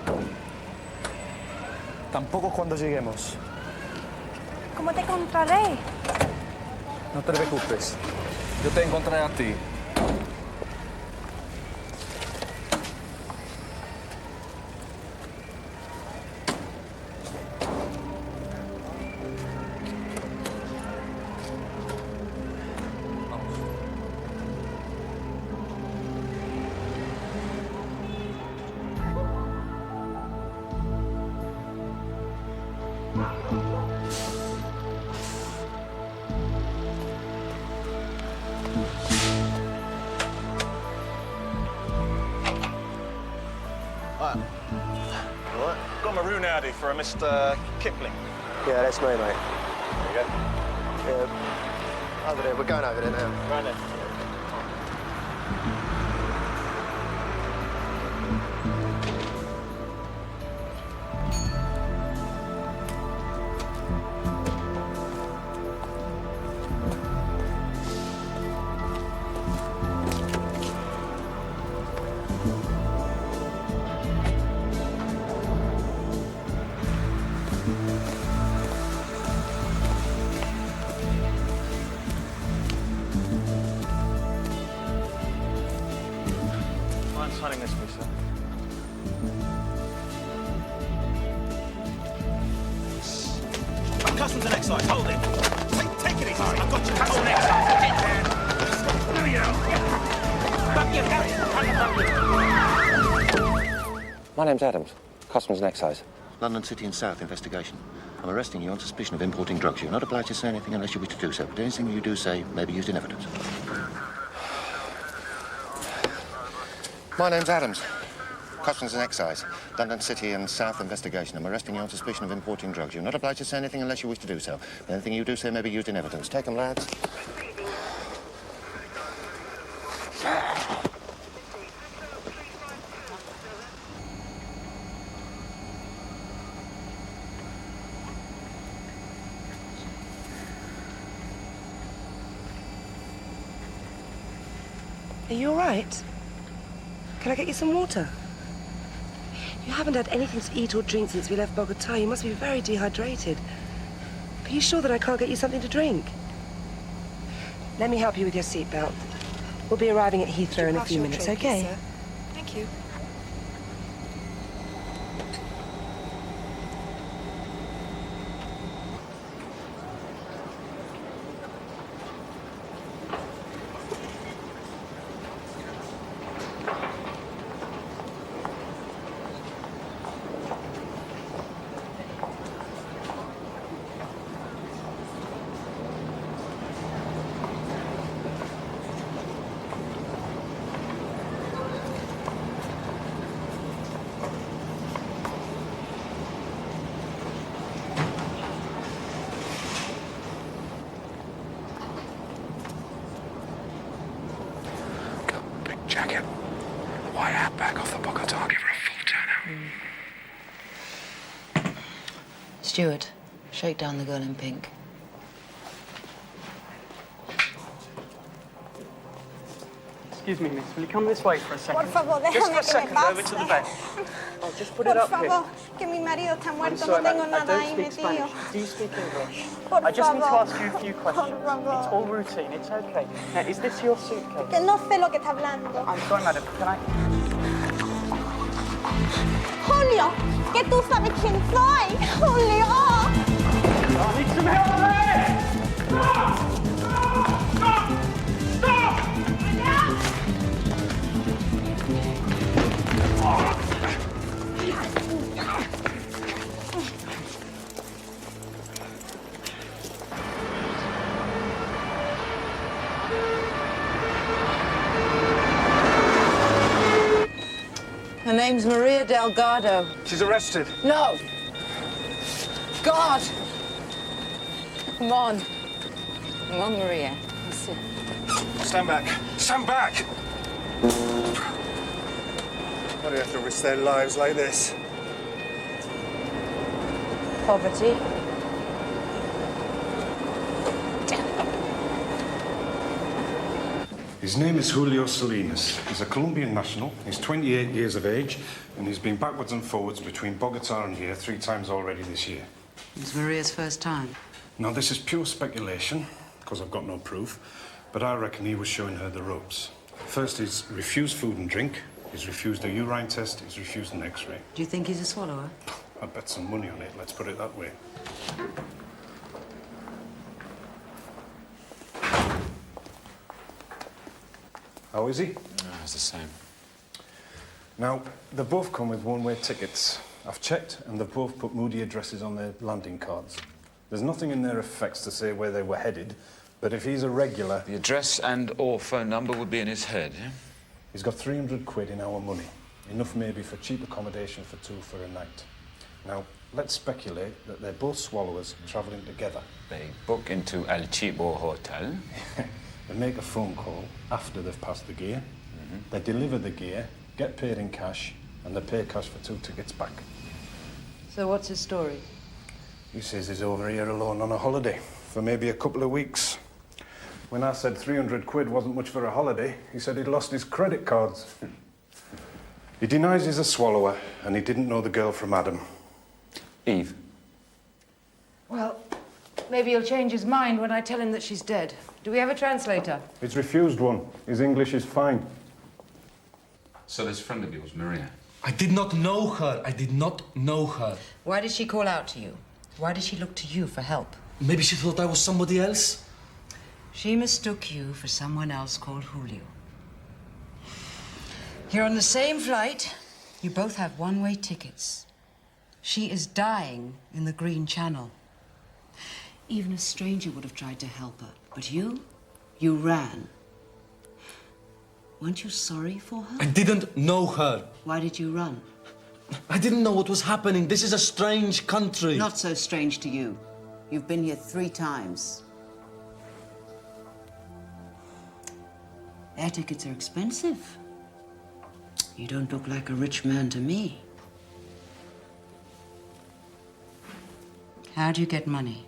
Tampoco cuando lleguemos. ¿Cómo te encontraré? No te preocupes. Yo te encontraré a ti. Right. Got a maroon Audi for a Mr. Kipling. Yeah, that's me, mate. There you go. Yeah. Over there. We're going over there now. Right there. Mind signing this, please, sir? Customs and excise, hold it. Take it easy. I've got you. Customs and excise. Get there. There we go. My name's Adams. Customs and Excise. London City and South investigation. I'm arresting you on suspicion of importing drugs. You're not obliged to say anything unless you wish to do so, but anything you do say may be used in evidence. My name's Adams. Customs and Excise. London City and South investigation. I'm arresting you on suspicion of importing drugs. You're not obliged to say anything unless you wish to do so. But anything you do say may be used in evidence. Take them, lads. Are you all right? Can I get you some water? You haven't had anything to eat or drink since we left Bogota. You must be very dehydrated. Are you sure that I can't get you something to drink? Let me help you with your seatbelt. We'll be arriving at Heathrow in a few minutes, okay? Sir? Thank you. Jacket. White hat back off the Bogota. Give her a full turn out. Stuart, shake down the girl in pink. Excuse me, miss. Will you come this way for a second? Por favor, déjame Just for a que me second, over to the bed. I'll just put Por it up favor, here. que mi marido está I'm muerto, sorry, no tengo I nada don't ahí speak metido. Spanish. Do you speak English? Por I just need to favor. ask you a few questions. Por favor. It's all routine. It's okay. Now, is this your suitcase? Que no sé lo que está hablando. I'm sorry, madam. Can I... Julio, que tú sabes quién soy. Julio. I need some help there! Stop! Stop! Stop! Her name's Maria Delgado. She's arrested. No! God! Come on. Come on, Maria. That's it. Stand back. Stand back! Why do you have to risk their lives like this? Poverty. His name is Julio Salinas. He's a Colombian national. He's 28 years of age, and he's been backwards and forwards between Bogota and here 3 times already this year. It's Maria's first time. Now, this is pure speculation, because I've got no proof, but I reckon he was showing her the ropes. First, he's refused food and drink. He's refused a urine test. He's refused an X-ray. Do you think he's a swallower? I'd bet some money on it, let's put it that way. How is he? It's the same. Now, they both come with one-way tickets. I've checked, and they've both put Moody addresses on their landing cards. There's nothing in their effects to say where they were headed, but if he's a regular... The address and/or phone number would be in his head, yeah? He's got 300 quid in our money. Enough maybe for cheap accommodation for 2 for a night. Now, let's speculate that they're both swallowers travelling together. They book into El Chibo Hotel. They make a phone call after they've passed the gear. They deliver the gear, get paid in cash, and they pay cash for 2 tickets back. So what's his story? He says he's over here alone on a holiday for maybe a couple of weeks. When I said 300 quid wasn't much for a holiday, he said he'd lost his credit cards. He denies he's a swallower, and he didn't know the girl from Adam. Eve. Well, maybe he'll change his mind when I tell him that she's dead. Do we have a translator? He's refused one. His English is fine. So this friend of yours, Maria? I did not know her. I did not know her. Why did she call out to you? Why did she look to you for help? Maybe she thought I was somebody else? She mistook you for someone else called Julio. You're on the same flight. You both have one-way tickets. She is dying in the Green Channel. Even a stranger would have tried to help her. But you ran. Weren't you sorry for her? I didn't know her. Why did you run? I didn't know what was happening. This is a strange country. Not so strange to you. You've been here 3 times. Air tickets are expensive. You don't look like a rich man to me. How do you get money?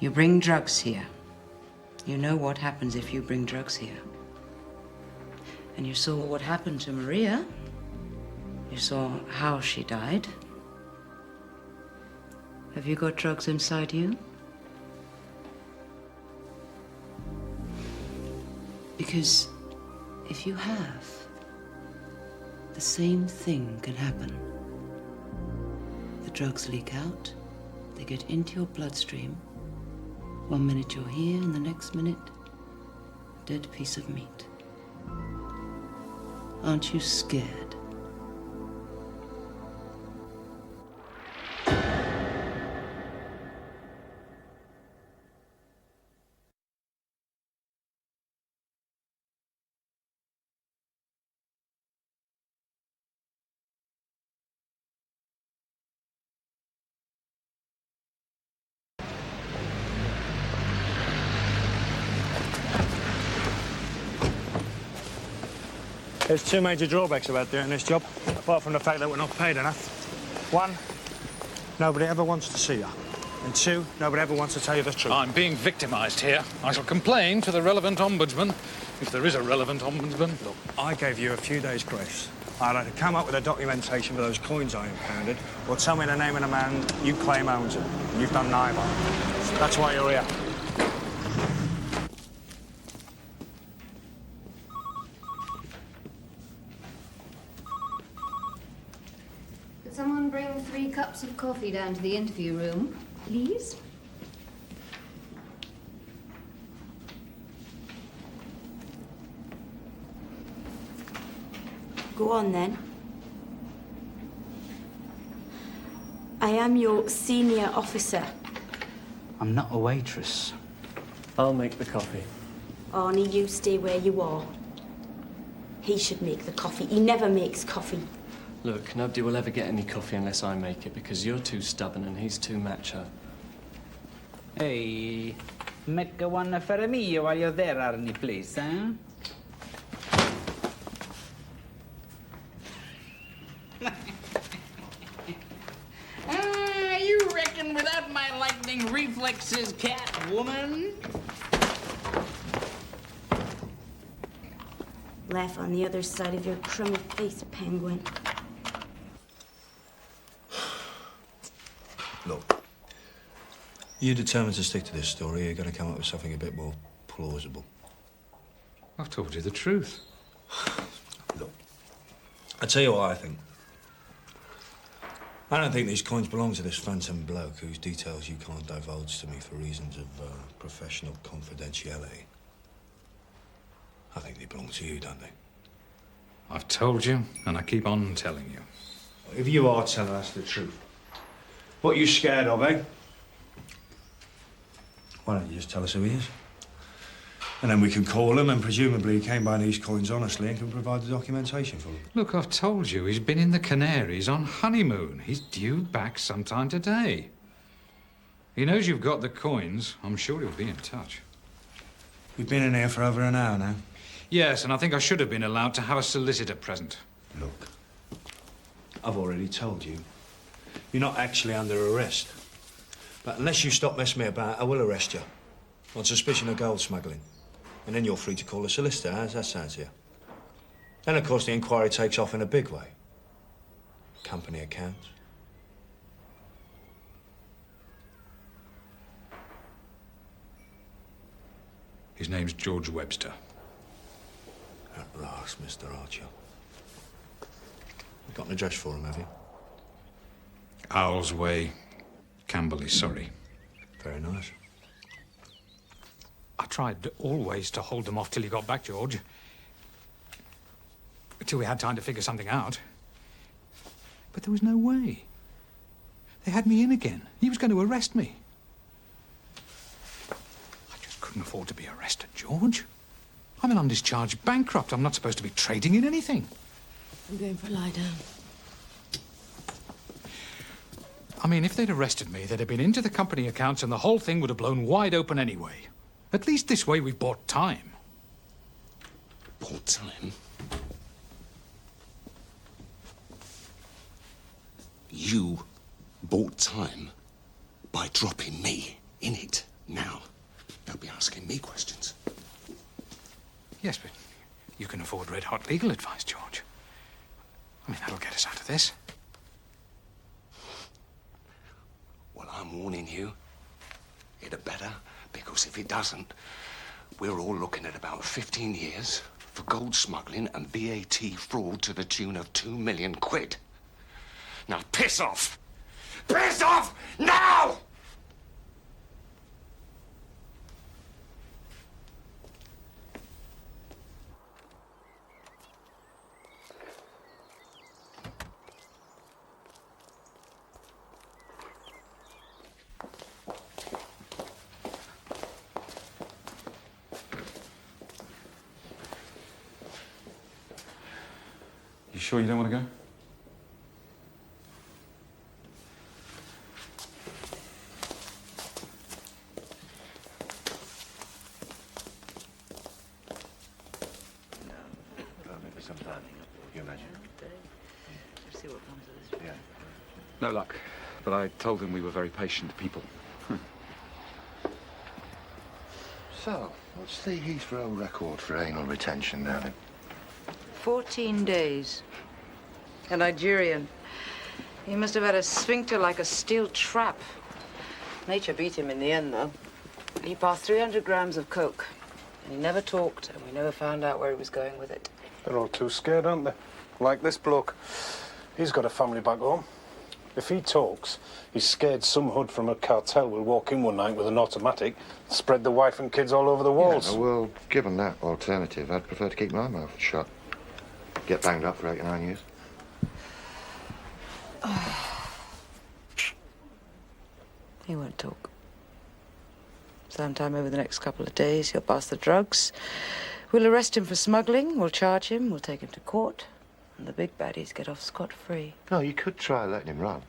You bring drugs here. You know what happens if you bring drugs here. And you saw what happened to Maria. You saw how she died. Have you got drugs inside you? Because if you have, the same thing can happen. The drugs leak out, they get into your bloodstream. 1 minute you're here, and the next minute, a dead piece of meat. Aren't you scared? There's two major drawbacks about doing this job, apart from the fact that we're not paid enough. One, nobody ever wants to see you. And two, nobody ever wants to tell you the truth. I'm being victimised here. I shall complain to the relevant ombudsman, if there is a relevant ombudsman. Look, I gave you a few days' grace. I'd either come up with the documentation for those coins I impounded, or tell me the name of the man you claim owns them. You've done neither. That's why you're here. Could someone bring 3 cups of coffee down to the interview room, please? Go on, then. I am your senior officer. I'm not a waitress. I'll make the coffee. Arnie, you stay where you are. He should make the coffee. He never makes coffee. Look, nobody will ever get any coffee unless I make it, because you're too stubborn and he's too macho. Hey, make one for me while you're there, Arnie, please, huh? You reckon without my lightning reflexes, Catwoman? Laugh on the other side of your crummy face, Penguin. Look, you determined to stick to this story, you're going to come up with something a bit more plausible. I've told you the truth. Look, I'll tell you what I think. I don't think these coins belong to this phantom bloke whose details you can't divulge to me for reasons of professional confidentiality. I think they belong to you, don't they? I've told you, and I keep on telling you. If you are telling us the truth, what are you scared of, eh? Why don't you just tell us who he is? And then we can call him, and presumably he came by these coins honestly and can provide the documentation for them. Look, I've told you, he's been in the Canaries on honeymoon. He's due back sometime today. He knows you've got the coins. I'm sure he'll be in touch. You've been in here for over an hour now. Yes, and I think I should have been allowed to have a solicitor present. Look, I've already told you. You're not actually under arrest. But unless you stop messing me about, I will arrest you. On suspicion of gold smuggling. And then you're free to call a solicitor. How's that sound to you? Then, of course, the inquiry takes off in a big way. Company accounts. His name's George Webster. At last, Mr. Archer. You've got an address for him, have you? Owl's Way, Camberley, Surrey. Very nice. I tried always to hold them off till you got back, George. Till we had time to figure something out. But there was no way. They had me in again. He was going to arrest me. I just couldn't afford to be arrested, George. I'm an undischarged bankrupt. I'm not supposed to be trading in anything. I'm going for a lie down. I mean, if they'd arrested me, they'd have been into the company accounts and the whole thing would have blown wide open anyway. At least this way we've bought time. Bought time? You bought time by dropping me in it. Now, don't be asking me questions. Yes, but You can afford red-hot legal advice, George. I mean, that'll get us out of this. Well, I'm warning you. It had better, because if it doesn't, we're all looking at about 15 years for gold smuggling and VAT fraud to the tune of 2 million quid. Now, piss off! Piss off now! You sure you don't want to go? You imagine? See what comes of this. Yeah. No luck. But I told him we were very patient people. So, what's the Heathrow record for anal retention now then? 14 days. A Nigerian. He must have had a sphincter like a steel trap. Nature beat him in the end, though. He passed 300 grams of coke. And he never talked, and we never found out where he was going with it. They're all too scared, aren't they? Like this bloke. He's got a family back home. If he talks, he's scared some hood from a cartel will walk in one night with an automatic, spread the wife and kids all over the walls. Yeah, well, given that alternative, I'd prefer to keep my mouth shut. Get banged up for 8 or 9 years. He won't talk. Sometime over the next couple of days, he'll pass the drugs. We'll arrest him for smuggling, we'll charge him, we'll take him to court, and the big baddies get off scot-free. No, you could try letting him run.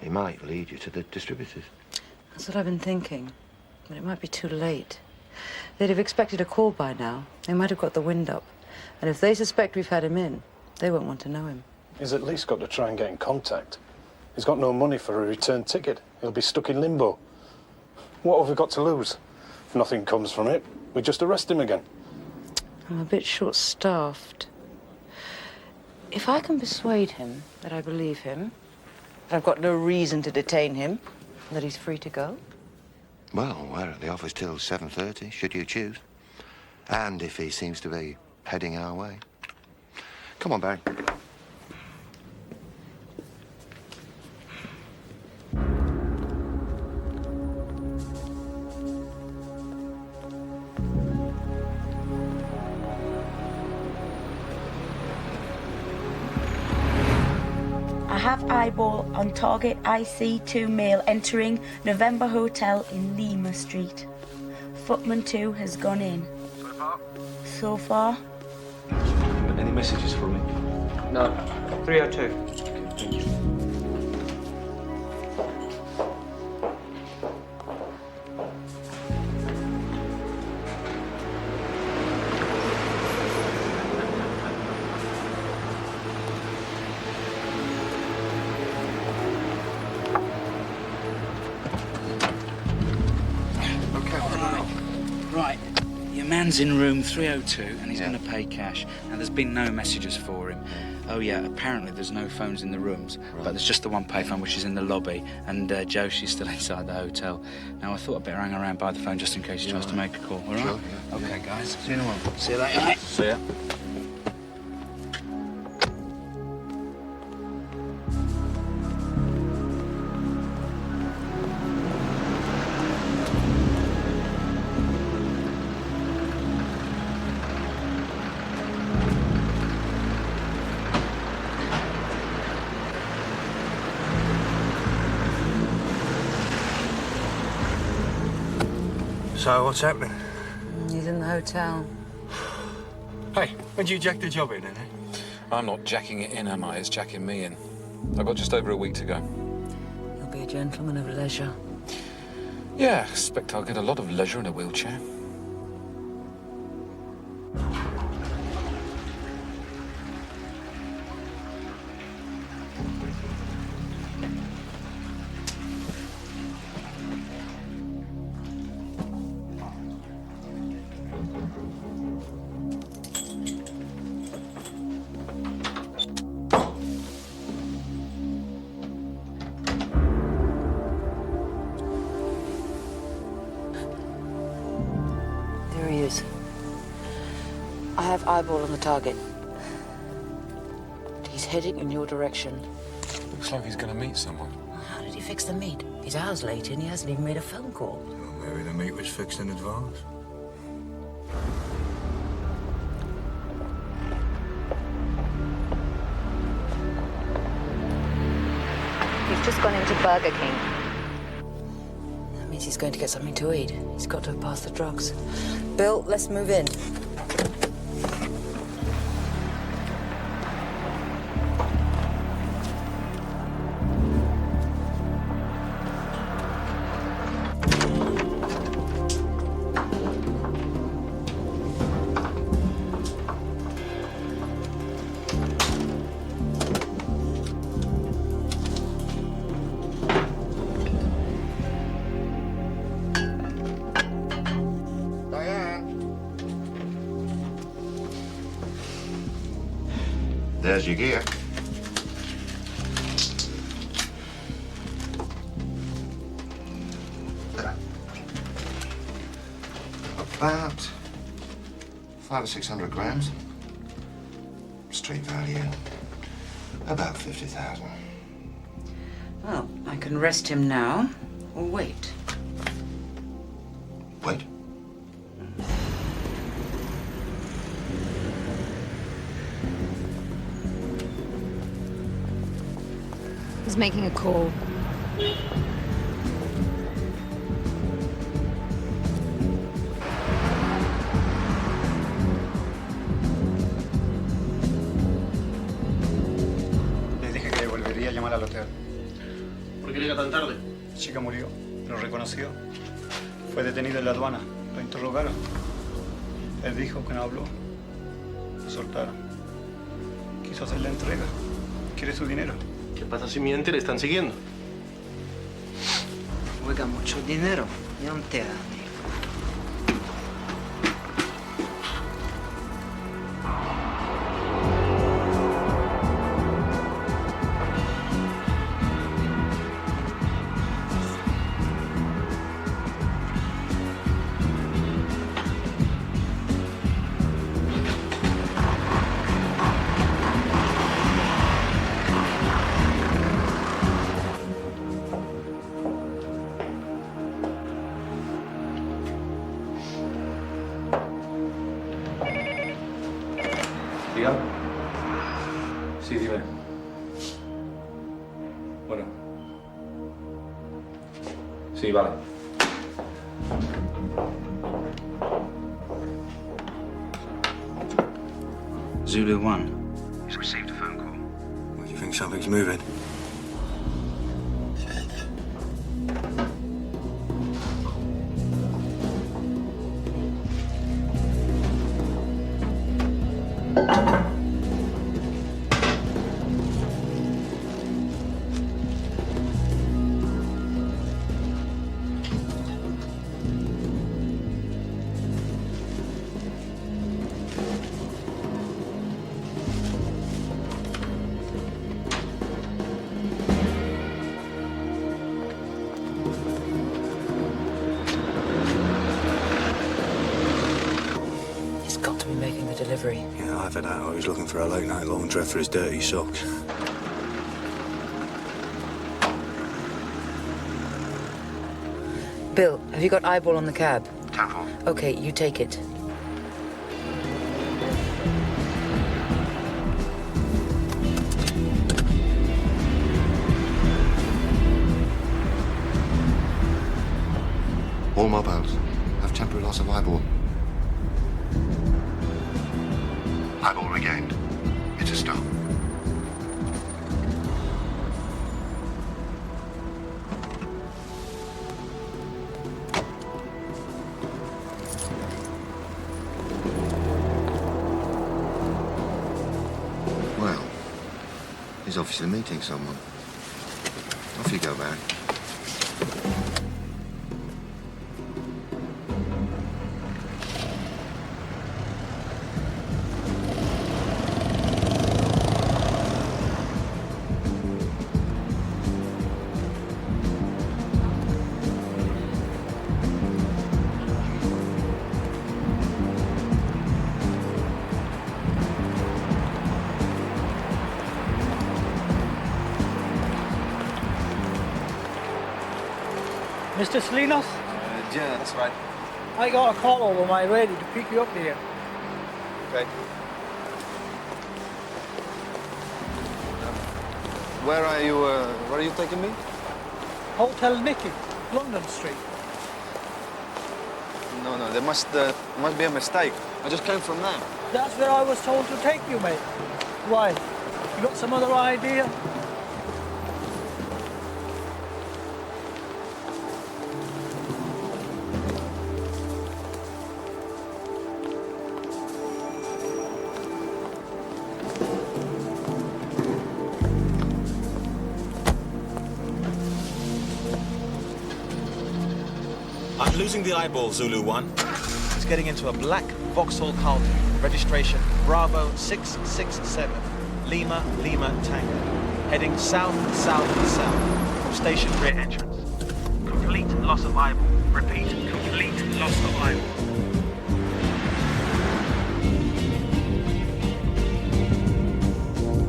He might lead you to the distributors. That's what I've been thinking, but it might be too late. They'd have expected a call by now. They might have got the wind up. And if they suspect we've had him in, they won't want to know him. He's at least got to try and get in contact. He's got no money for a return ticket. He'll be stuck in limbo. What have we got to lose? If nothing comes from it, we just arrest him again. I'm a bit short-staffed. If I can persuade him that I believe him, that I've got no reason to detain him, and that he's free to go. Well, we're at the office till 7:30, should you choose. And if he seems to be heading our way. Come on, Barry. I have eyeball on target IC2 male entering November Hotel in Lima Street. Footman 2 has gone in. So far? Any messages for me? No. 302. Okay, thank you. Right. Your man's in room 302 and he's going to pay cash. Now, there's been no messages for him. Oh, yeah, apparently there's no phones in the rooms, but there's just the one payphone which is in the lobby, and Josie's still inside the hotel. Now, I thought I'd better hang around by the phone just in case he tries to make a call, all right? Sure, yeah. Okay, guys. See you in a while. See you later, mate. See ya. So, what's happening? He's in the hotel. Hey, when did you jack the job in, eh? I'm not jacking it in, am I? It's jacking me in. I've got just over a week to go. He'll be a gentleman of leisure. Yeah, I expect I'll get a lot of leisure in a wheelchair. eyeball on the target. He's heading in your direction. Looks like he's going to meet someone. How did he fix the meet? He's hours late and he hasn't even made a phone call. Well, maybe the meet was fixed in advance. He's just gone into Burger King. That means he's going to get something to eat. He's got to have passed the drugs. Bill, let's move in. There's your gear. About 500 or 600 grams. Street value, about 50,000. Well, I can arrest him now, or wait. Wait. He's making a call. Le dije que volvería a llamar al hotel. ¿Por qué llega tan tarde? La chica murió, lo reconoció. Fue detenido en la aduana, lo interrogaron. Él dijo que no habló. Lo soltaron. Quiso hacer la entrega. Quiere su dinero. ¿Qué pasa si miente y le están siguiendo? Juega mucho dinero, non te ani. ¿Diga? Sí, dime. Bueno. Sí, vale. Zulu 1. He's received a phone call. Well, do you think something's moving? He's got to be making the delivery. Yeah, I've had out. I was looking for a late night laundrette for his dirty socks. Bill, have you got eyeball on the cab? 10-4. Okay, you take it. All mobiles have temporary loss of eyeball. Eyeball regained. It's a stop. Well, he's obviously meeting someone. Off you go, Barry. Mr. Salinas? Yeah, that's right. I got a call over my radio to pick you up here. Okay. Where are you taking me? Hotel Nicky, London Street. No, there must be a mistake. I just came from there. That's where I was told to take you, mate. Why? You got some other idea? I'm losing the eyeball, Zulu 1. It's getting into a black Vauxhall Carlton. Registration Bravo 667. Lima Tango. Heading south from station rear entrance. Complete loss of eyeball. Repeat, complete loss of eyeball.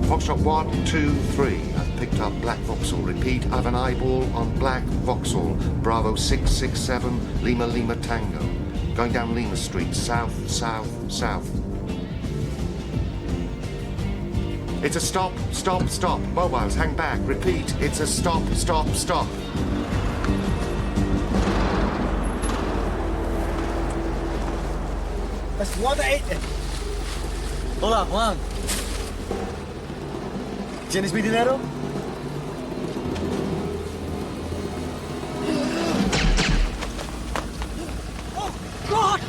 Foxtrot 1, 2, 3. I've picked up black Vauxhall. Repeat, I've an eyeball on black Vauxhall. Bravo 667, Lima Tango. Going down Lima Street, south. It's a stop. Mobiles, hang back. Repeat, it's a stop. That's 180. Hola, Juan. ¿Tienes mi dinero? Oh, God!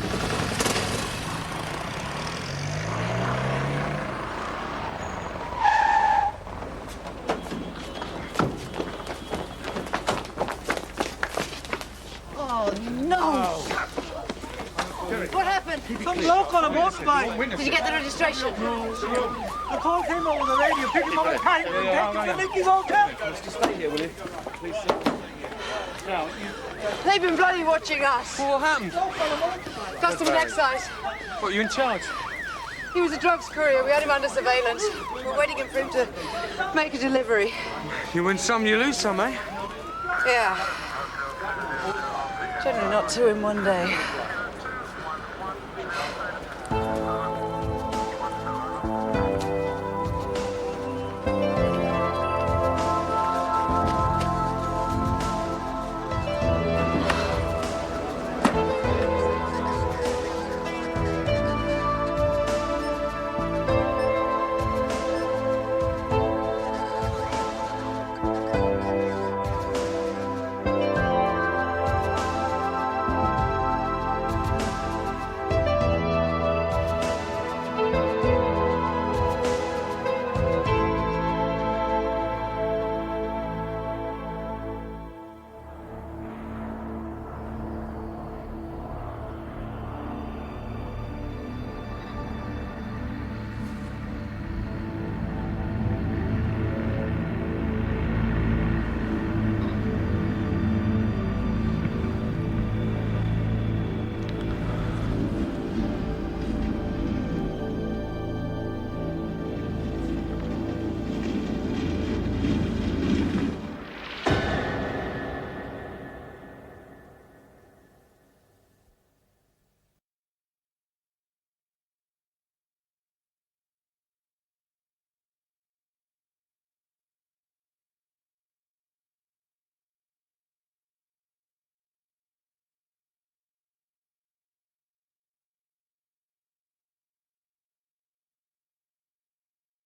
Oh, no! What happened? Some bloke on a motorbike. Did you get the registration? The call came over the radio, pick him up a tank and take him to Nicky's hotel. Just stay here, will you? Please. They've been bloody watching us. What happened? Customs and excise. What, you in charge? He was a drugs courier. We had him under surveillance. We're waiting for him to make a delivery. You win some, you lose some, eh? Yeah. Generally not two in one day.